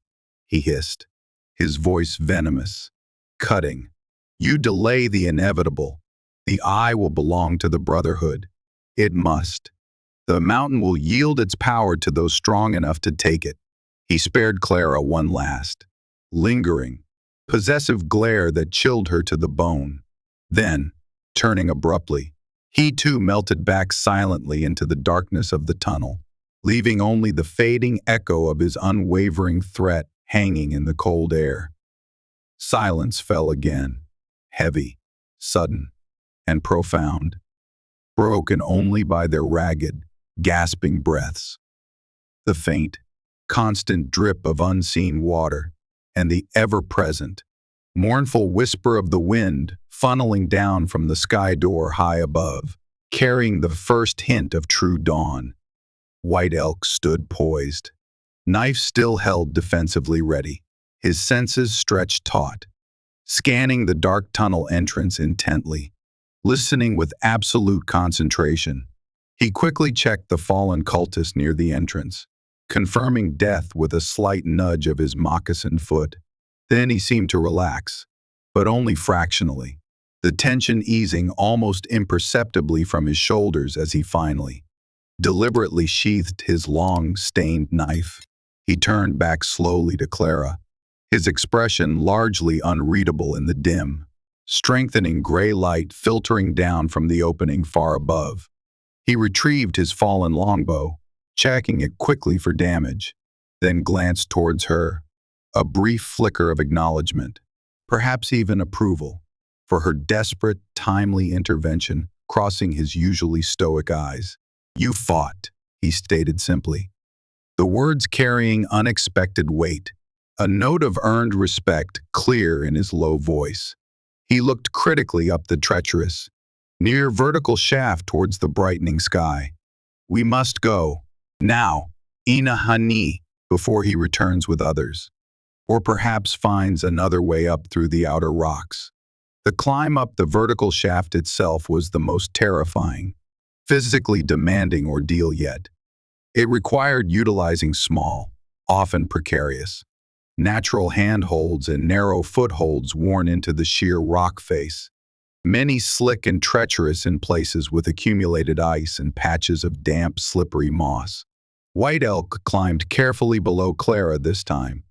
he hissed, his voice venomous, cutting. "You delay the inevitable. The eye will belong to the Brotherhood. It must. The mountain will yield its power to those strong enough to take it." He spared Clara one last, lingering, possessive glare that chilled her to the bone. Then, turning abruptly, he too melted back silently into the darkness of the tunnel, leaving only the fading echo of his unwavering threat hanging in the cold air. Silence fell again, heavy, sudden, and profound, broken only by their ragged, gasping breaths. The faint, constant drip of unseen water, and the ever-present, mournful whisper of the wind funneling down from the sky door high above, carrying the first hint of true dawn. White Elk stood poised, knife still held defensively ready, his senses stretched taut, scanning the dark tunnel entrance intently, listening with absolute concentration. He quickly checked the fallen cultist near the entrance, confirming death with a slight nudge of his moccasined foot. Then he seemed to relax, but only fractionally, the tension easing almost imperceptibly from his shoulders as he finally, deliberately sheathed his long, stained knife. He turned back slowly to Clara, his expression largely unreadable in the dim, strengthening gray light filtering down from the opening far above. He retrieved his fallen longbow, checking it quickly for damage, then glanced towards her, a brief flicker of acknowledgement, perhaps even approval, for her desperate, timely intervention crossing his usually stoic eyes. "You fought," he stated simply, the words carrying unexpected weight, a note of earned respect clear in his low voice. He looked critically up the treacherous, near vertical shaft towards the brightening sky. "We must go, now, Ina Hani, before he returns with others, or perhaps finds another way up through the outer rocks." The climb up the vertical shaft itself was the most terrifying, physically demanding ordeal yet. It required utilizing small, often precarious, natural handholds and narrow footholds worn into the sheer rock face, many slick and treacherous in places with accumulated ice and patches of damp, slippery moss. White Elk climbed carefully below Clara this time,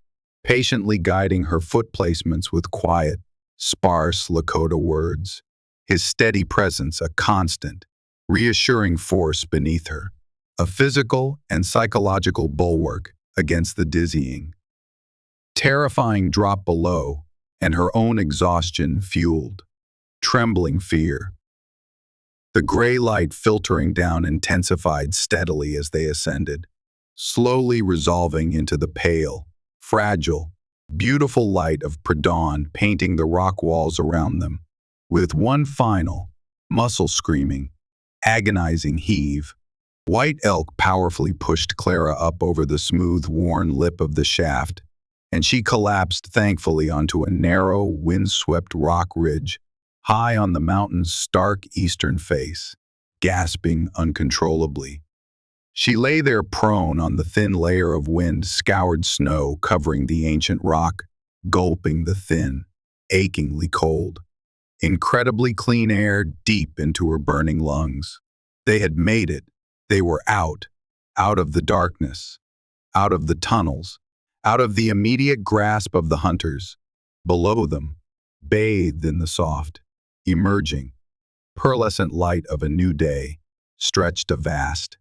patiently guiding her foot placements with quiet, sparse Lakota words, his steady presence a constant, reassuring force beneath her, a physical and psychological bulwark against the dizzying, terrifying drop below and her own exhaustion fueled, trembling fear. The gray light filtering down intensified steadily as they ascended, slowly resolving into the pale, fragile, beautiful light of pre-dawn painting the rock walls around them, with one final, muscle-screaming, agonizing heave. White Elk powerfully pushed Clara up over the smooth, worn lip of the shaft, and she collapsed thankfully onto a narrow, wind-swept rock ridge high on the mountain's stark eastern face, gasping uncontrollably. She lay there prone on the thin layer of wind-scoured snow covering the ancient rock, gulping the thin, achingly cold, incredibly clean air deep into her burning lungs. They had made it. They were out of the darkness, out of the tunnels, out of the immediate grasp of the hunters. Below them, bathed in the soft, emerging, pearlescent light of a new day, stretched a vast,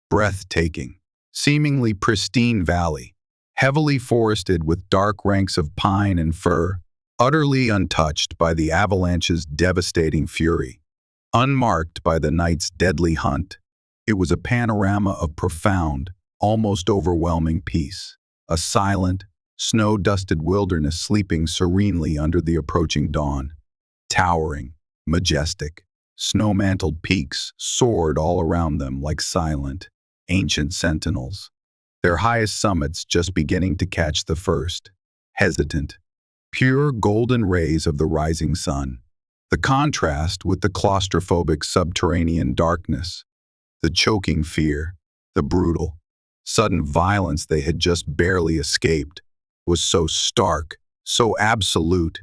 breathtaking, seemingly pristine valley, heavily forested with dark ranks of pine and fir, utterly untouched by the avalanche's devastating fury, unmarked by the night's deadly hunt. It was a panorama of profound, almost overwhelming peace, a silent, snow-dusted wilderness sleeping serenely under the approaching dawn. Towering, majestic, snow-mantled peaks soared all around them like silent, ancient sentinels, their highest summits just beginning to catch the first, hesitant, pure golden rays of the rising sun. The contrast with the claustrophobic subterranean darkness, the choking fear, the brutal, sudden violence they had just barely escaped, was so stark, so absolute.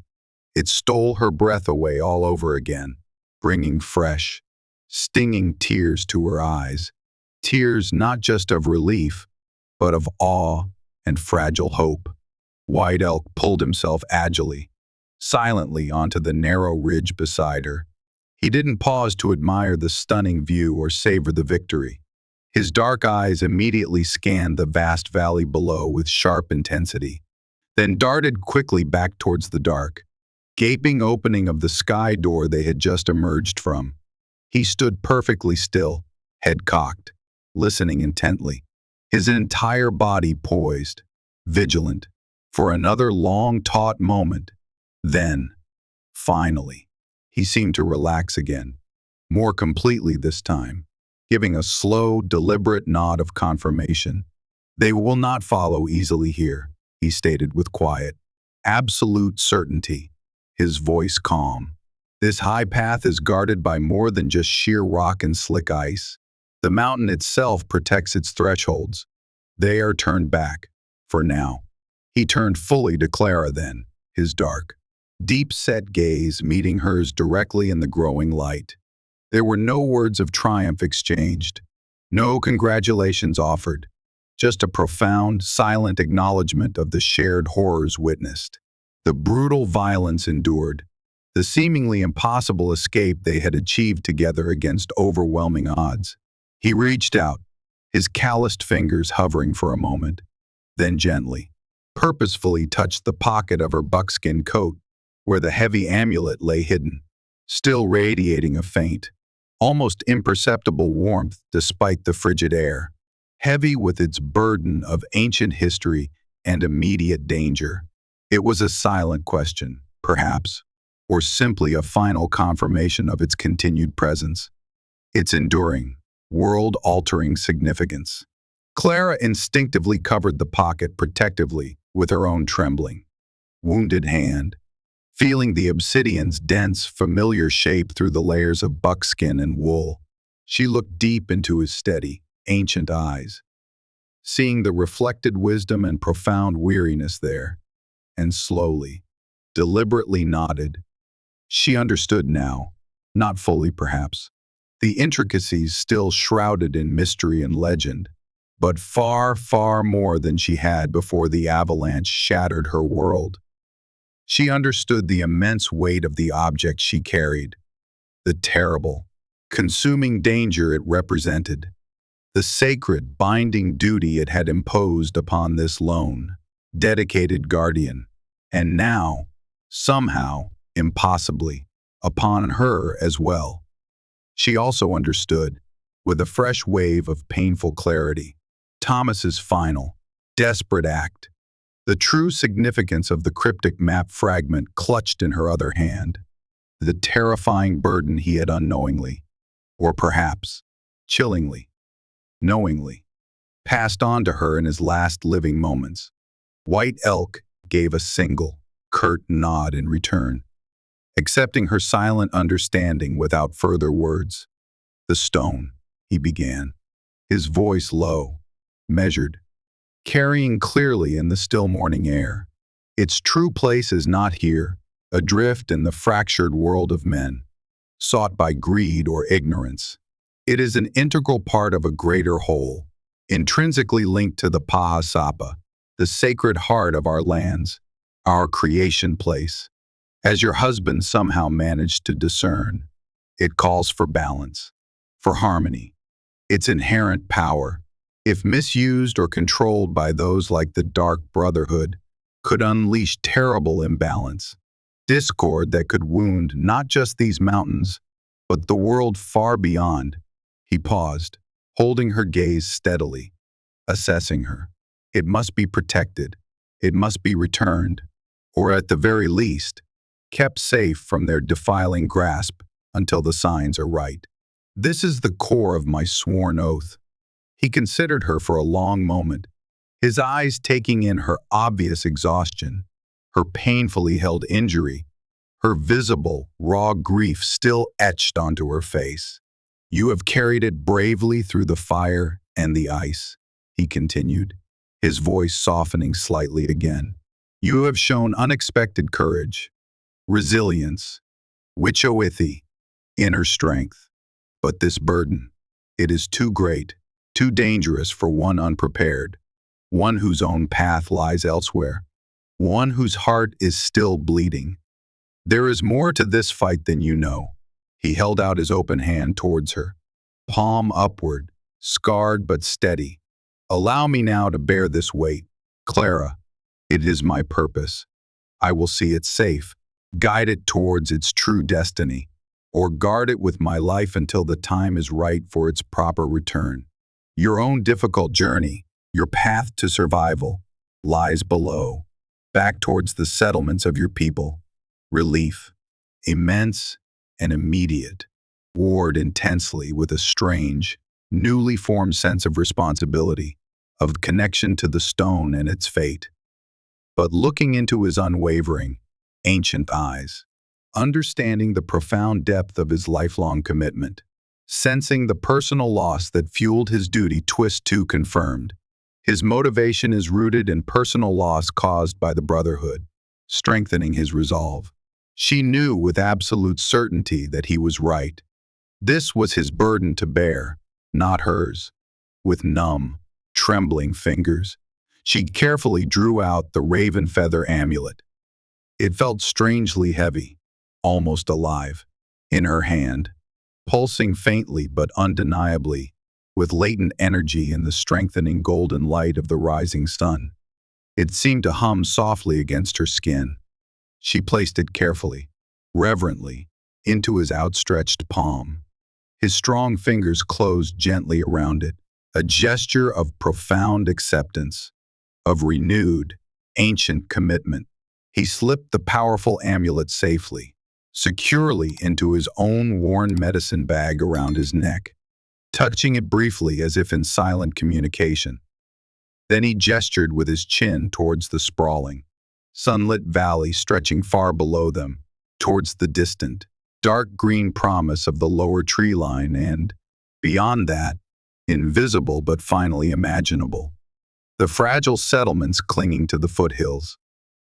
It stole her breath away all over again, bringing fresh, stinging tears to her eyes, tears not just of relief, but of awe and fragile hope. White Elk pulled himself agilely, silently onto the narrow ridge beside her. He didn't pause to admire the stunning view or savor the victory. His dark eyes immediately scanned the vast valley below with sharp intensity, then darted quickly back towards the dark, gaping opening of the sky door they had just emerged from. He stood perfectly still, head cocked, listening intently, his entire body poised, vigilant, for another long, taut moment. Then, finally, he seemed to relax again, more completely this time, giving a slow, deliberate nod of confirmation. "They will not follow easily here," he stated with quiet, absolute certainty, his voice calm. "This high path is guarded by more than just sheer rock and slick ice. The mountain itself protects its thresholds. They are turned back, for now." He turned fully to Clara then, his dark, deep-set gaze meeting hers directly in the growing light. There were no words of triumph exchanged, no congratulations offered, just a profound, silent acknowledgement of the shared horrors witnessed, the brutal violence endured, the seemingly impossible escape they had achieved together against overwhelming odds. He reached out, his calloused fingers hovering for a moment, then gently, purposefully touched the pocket of her buckskin coat where the heavy amulet lay hidden, still radiating a faint, almost imperceptible warmth despite the frigid air, heavy with its burden of ancient history and immediate danger. It was a silent question, perhaps, or simply a final confirmation of its continued presence, its enduring, world-altering significance. Clara instinctively covered the pocket protectively with her own trembling, wounded hand, feeling the obsidian's dense, familiar shape through the layers of buckskin and wool. She looked deep into his steady, ancient eyes, seeing the reflected wisdom and profound weariness there, and slowly, deliberately nodded. She understood now, not fully perhaps, the intricacies still shrouded in mystery and legend, but far, far more than she had before the avalanche shattered her world. She understood the immense weight of the object she carried, the terrible, consuming danger it represented, the sacred, binding duty it had imposed upon this lone, dedicated guardian, and now, somehow, impossibly, upon her as well. She also understood, with a fresh wave of painful clarity, Thomas's final, desperate act, the true significance of the cryptic map fragment clutched in her other hand, the terrifying burden he had unknowingly, or perhaps, chillingly, knowingly, passed on to her in his last living moments. White Elk gave a single, curt nod in return, accepting her silent understanding without further words. "The stone," he began, his voice low, measured, carrying clearly in the still morning air. "Its true place is not here, adrift in the fractured world of men, sought by greed or ignorance. It is an integral part of a greater whole, intrinsically linked to the Pahasapa, the sacred heart of our lands, our creation place. As your husband somehow managed to discern, it calls for balance, for harmony. Its inherent power, if misused or controlled by those like the Dark Brotherhood, could unleash terrible imbalance, discord that could wound not just these mountains, but the world far beyond." He paused, holding her gaze steadily, assessing her. It must be protected. It must be returned, or at the very least, kept safe from their defiling grasp until the signs are right. This is the core of my sworn oath. He considered her for a long moment, his eyes taking in her obvious exhaustion, her painfully held injury, her visible, raw grief still etched onto her face. You have carried it bravely through the fire and the ice, he continued, his voice softening slightly again. You have shown unexpected courage, resilience, witch-o-ithy, inner strength. But this burden, it is too great, too dangerous for one unprepared, one whose own path lies elsewhere, one whose heart is still bleeding. There is more to this fight than you know. He held out his open hand towards her, palm upward, scarred but steady. Allow me now to bear this weight. Clara, it is my purpose. I will see it safe, guide it towards its true destiny, or guard it with my life until the time is right for its proper return. Your own difficult journey, your path to survival, lies below, back towards the settlements of your people. Relief, immense and immediate, warred intensely with a strange, newly formed sense of responsibility, of connection to the stone and its fate. But looking into his unwavering, ancient eyes, understanding the profound depth of his lifelong commitment, sensing the personal loss that fueled his duty, twist two confirmed. His motivation is rooted in personal loss caused by the brotherhood, strengthening his resolve. She knew with absolute certainty that he was right. This was his burden to bear, not hers. With numb, trembling fingers, she carefully drew out the raven feather amulet. It felt strangely heavy, almost alive, in her hand, pulsing faintly but undeniably, with latent energy in the strengthening golden light of the rising sun. It seemed to hum softly against her skin. She placed it carefully, reverently, into his outstretched palm. His strong fingers closed gently around it, a gesture of profound acceptance, of renewed, ancient commitment. He slipped the powerful amulet safely, securely into his own worn medicine bag around his neck, touching it briefly as if in silent communication. Then he gestured with his chin towards the sprawling, sunlit valley stretching far below them, towards the distant, dark green promise of the lower tree line and, beyond that, invisible but finally imaginable, the fragile settlements clinging to the foothills.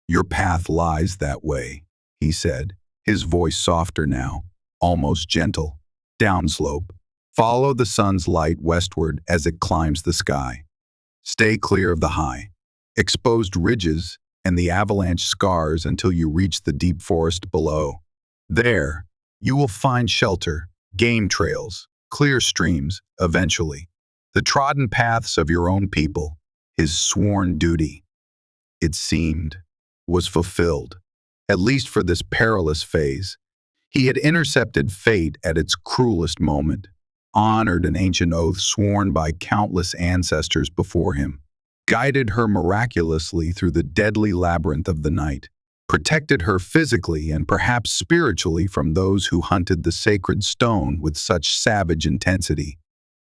Your path lies that way, he said, his voice softer now, almost gentle. Downslope. Follow the sun's light westward as it climbs the sky. Stay clear of the high, exposed ridges and the avalanche scars until you reach the deep forest below. There, you will find shelter, game trails, clear streams, eventually. The trodden paths of your own people, his sworn duty, it seemed, was fulfilled, at least for this perilous phase. He had intercepted fate at its cruelest moment, honored an ancient oath sworn by countless ancestors before him, guided her miraculously through the deadly labyrinth of the night, protected her physically and perhaps spiritually from those who hunted the sacred stone with such savage intensity,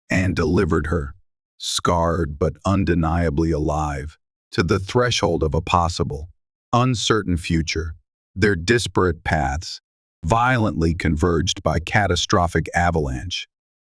and delivered her, scarred but undeniably alive, to the threshold of a possible, uncertain future. Their disparate paths, violently converged by catastrophic avalanche,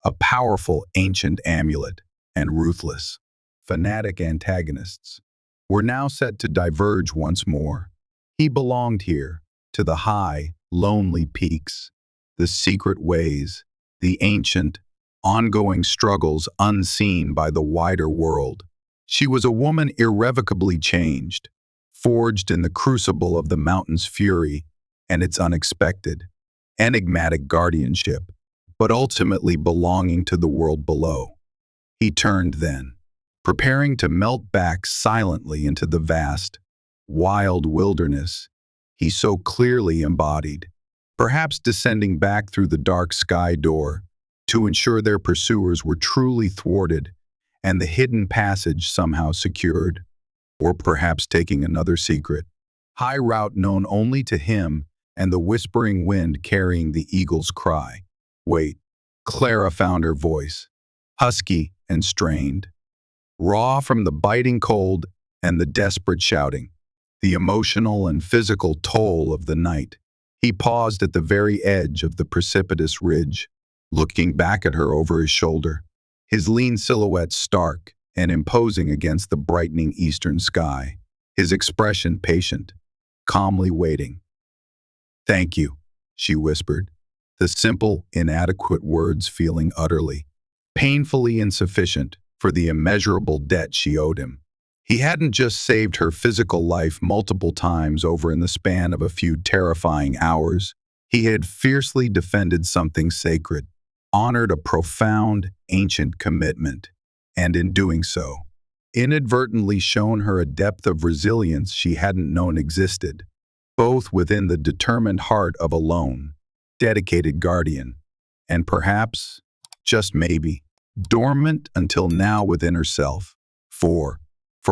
a powerful ancient amulet, and ruthless, fanatic antagonists, were now set to diverge once more. He belonged here, to the high, lonely peaks, the secret ways, the ancient, ongoing struggles unseen by the wider world. She was a woman irrevocably changed, forged in the crucible of the mountain's fury and its unexpected, enigmatic guardianship, but ultimately belonging to the world below. He turned then, preparing to melt back silently into the vast, wild wilderness he so clearly embodied, perhaps descending back through the dark sky door to ensure their pursuers were truly thwarted and the hidden passage somehow secured, or perhaps taking another secret, high route known only to him and the whispering wind carrying the eagle's cry. Wait, Clara found her voice, husky and strained, raw from the biting cold and the desperate shouting, the emotional and physical toll of the night. He paused at the very edge of the precipitous ridge, looking back at her over his shoulder, his lean silhouette stark and imposing against the brightening eastern sky, his expression patient, calmly waiting. "Thank you," she whispered, the simple, inadequate words feeling utterly, painfully insufficient for the immeasurable debt she owed him. He hadn't just saved her physical life multiple times over in the span of a few terrifying hours. He had fiercely defended something sacred, honored a profound, ancient commitment, and in doing so, inadvertently shown her a depth of resilience she hadn't known existed, both within the determined heart of a lone, dedicated guardian, and perhaps, just maybe, dormant until now within herself, for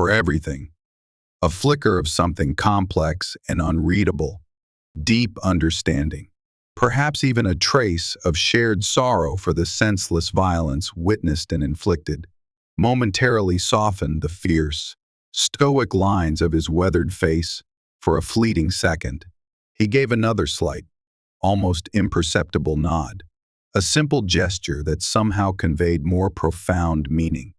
everything, a flicker of something complex and unreadable, deep understanding, perhaps even a trace of shared sorrow for the senseless violence witnessed and inflicted, momentarily softened the fierce, stoic lines of his weathered face for a fleeting second. He gave another slight, almost imperceptible nod, a simple gesture that somehow conveyed more profound meaning,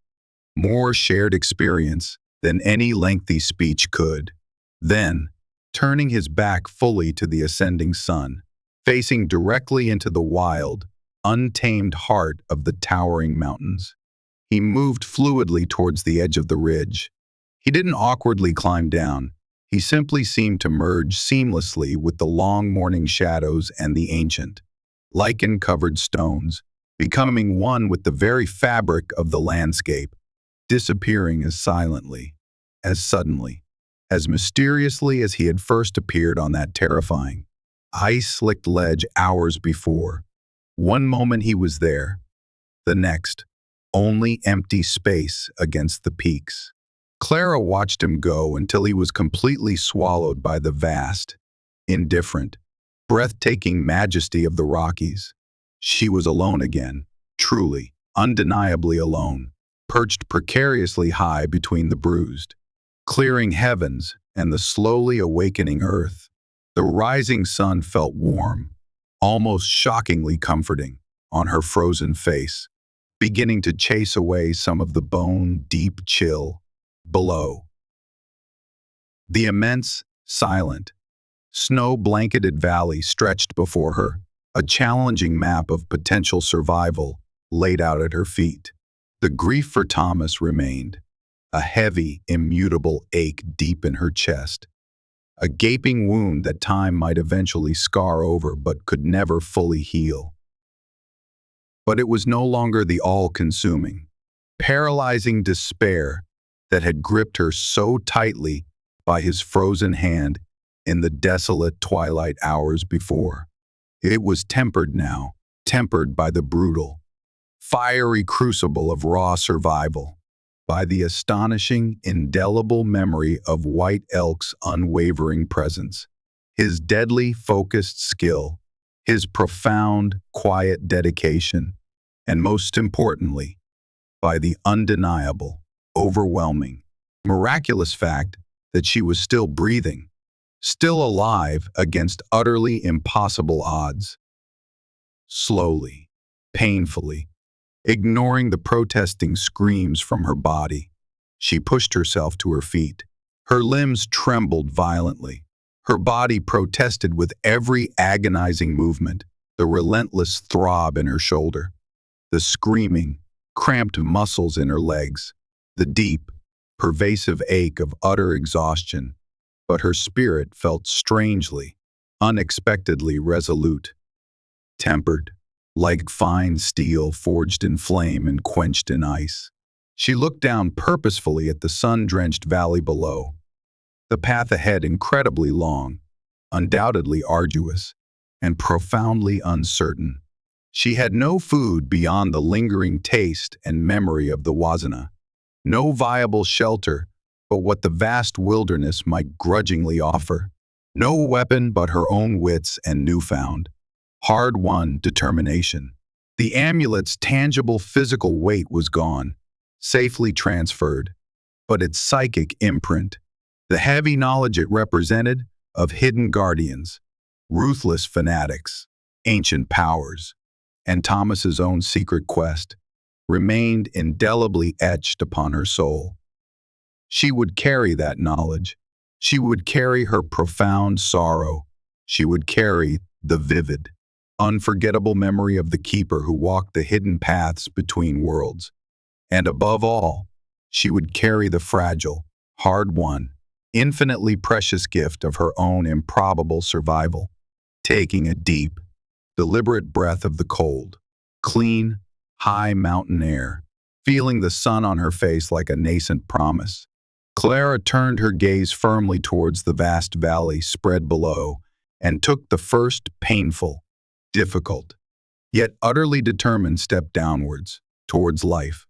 more shared experience than any lengthy speech could. Then, turning his back fully to the ascending sun, facing directly into the wild, untamed heart of the towering mountains, he moved fluidly towards the edge of the ridge. He didn't awkwardly climb down. He simply seemed to merge seamlessly with the long morning shadows and the ancient, lichen-covered stones, becoming one with the very fabric of the landscape, disappearing as silently, as suddenly, as mysteriously as he had first appeared on that terrifying, ice-slicked ledge hours before. One moment he was there, the next, only empty space against the peaks. Clara watched him go until he was completely swallowed by the vast, indifferent, breathtaking majesty of the Rockies. She was alone again, truly, undeniably alone, perched precariously high between the bruised, clearing heavens and the slowly awakening earth. The rising sun felt warm, almost shockingly comforting, on her frozen face, beginning to chase away some of the bone-deep chill below. The immense, silent, snow-blanketed valley stretched before her, a challenging map of potential survival laid out at her feet. The grief for Thomas remained, a heavy, immutable ache deep in her chest, a gaping wound that time might eventually scar over but could never fully heal. But it was no longer the all-consuming, paralyzing despair that had gripped her so tightly by his frozen hand in the desolate twilight hours before. It was tempered now, tempered by the brutal, fiery crucible of raw survival, by the astonishing, indelible memory of White Elk's unwavering presence, his deadly, focused skill, his profound, quiet dedication, and most importantly, by the undeniable, overwhelming, miraculous fact that she was still breathing, still alive against utterly impossible odds. Slowly, painfully, ignoring the protesting screams from her body, she pushed herself to her feet. Her limbs trembled violently. Her body protested with every agonizing movement, the relentless throb in her shoulder, the screaming, cramped muscles in her legs, the deep, pervasive ache of utter exhaustion. But her spirit felt strangely, unexpectedly resolute, tempered, like fine steel forged in flame and quenched in ice. She looked down purposefully at the sun-drenched valley below, the path ahead incredibly long, undoubtedly arduous, and profoundly uncertain. She had no food beyond the lingering taste and memory of the Wazana, no viable shelter but what the vast wilderness might grudgingly offer. No weapon but her own wits and newfound, hard-won determination. The amulet's tangible physical weight was gone, safely transferred, but its psychic imprint, the heavy knowledge it represented of hidden guardians, ruthless fanatics, ancient powers, and Thomas's own secret quest, remained indelibly etched upon her soul. She would carry that knowledge. She would carry her profound sorrow. She would carry the vivid, unforgettable memory of the keeper who walked the hidden paths between worlds. And above all, she would carry the fragile, hard-won, infinitely precious gift of her own improbable survival, taking a deep, deliberate breath of the cold, clean, high mountain air, feeling the sun on her face like a nascent promise. Clara turned her gaze firmly towards the vast valley spread below and took the first painful, difficult, yet utterly determined step downwards, towards life.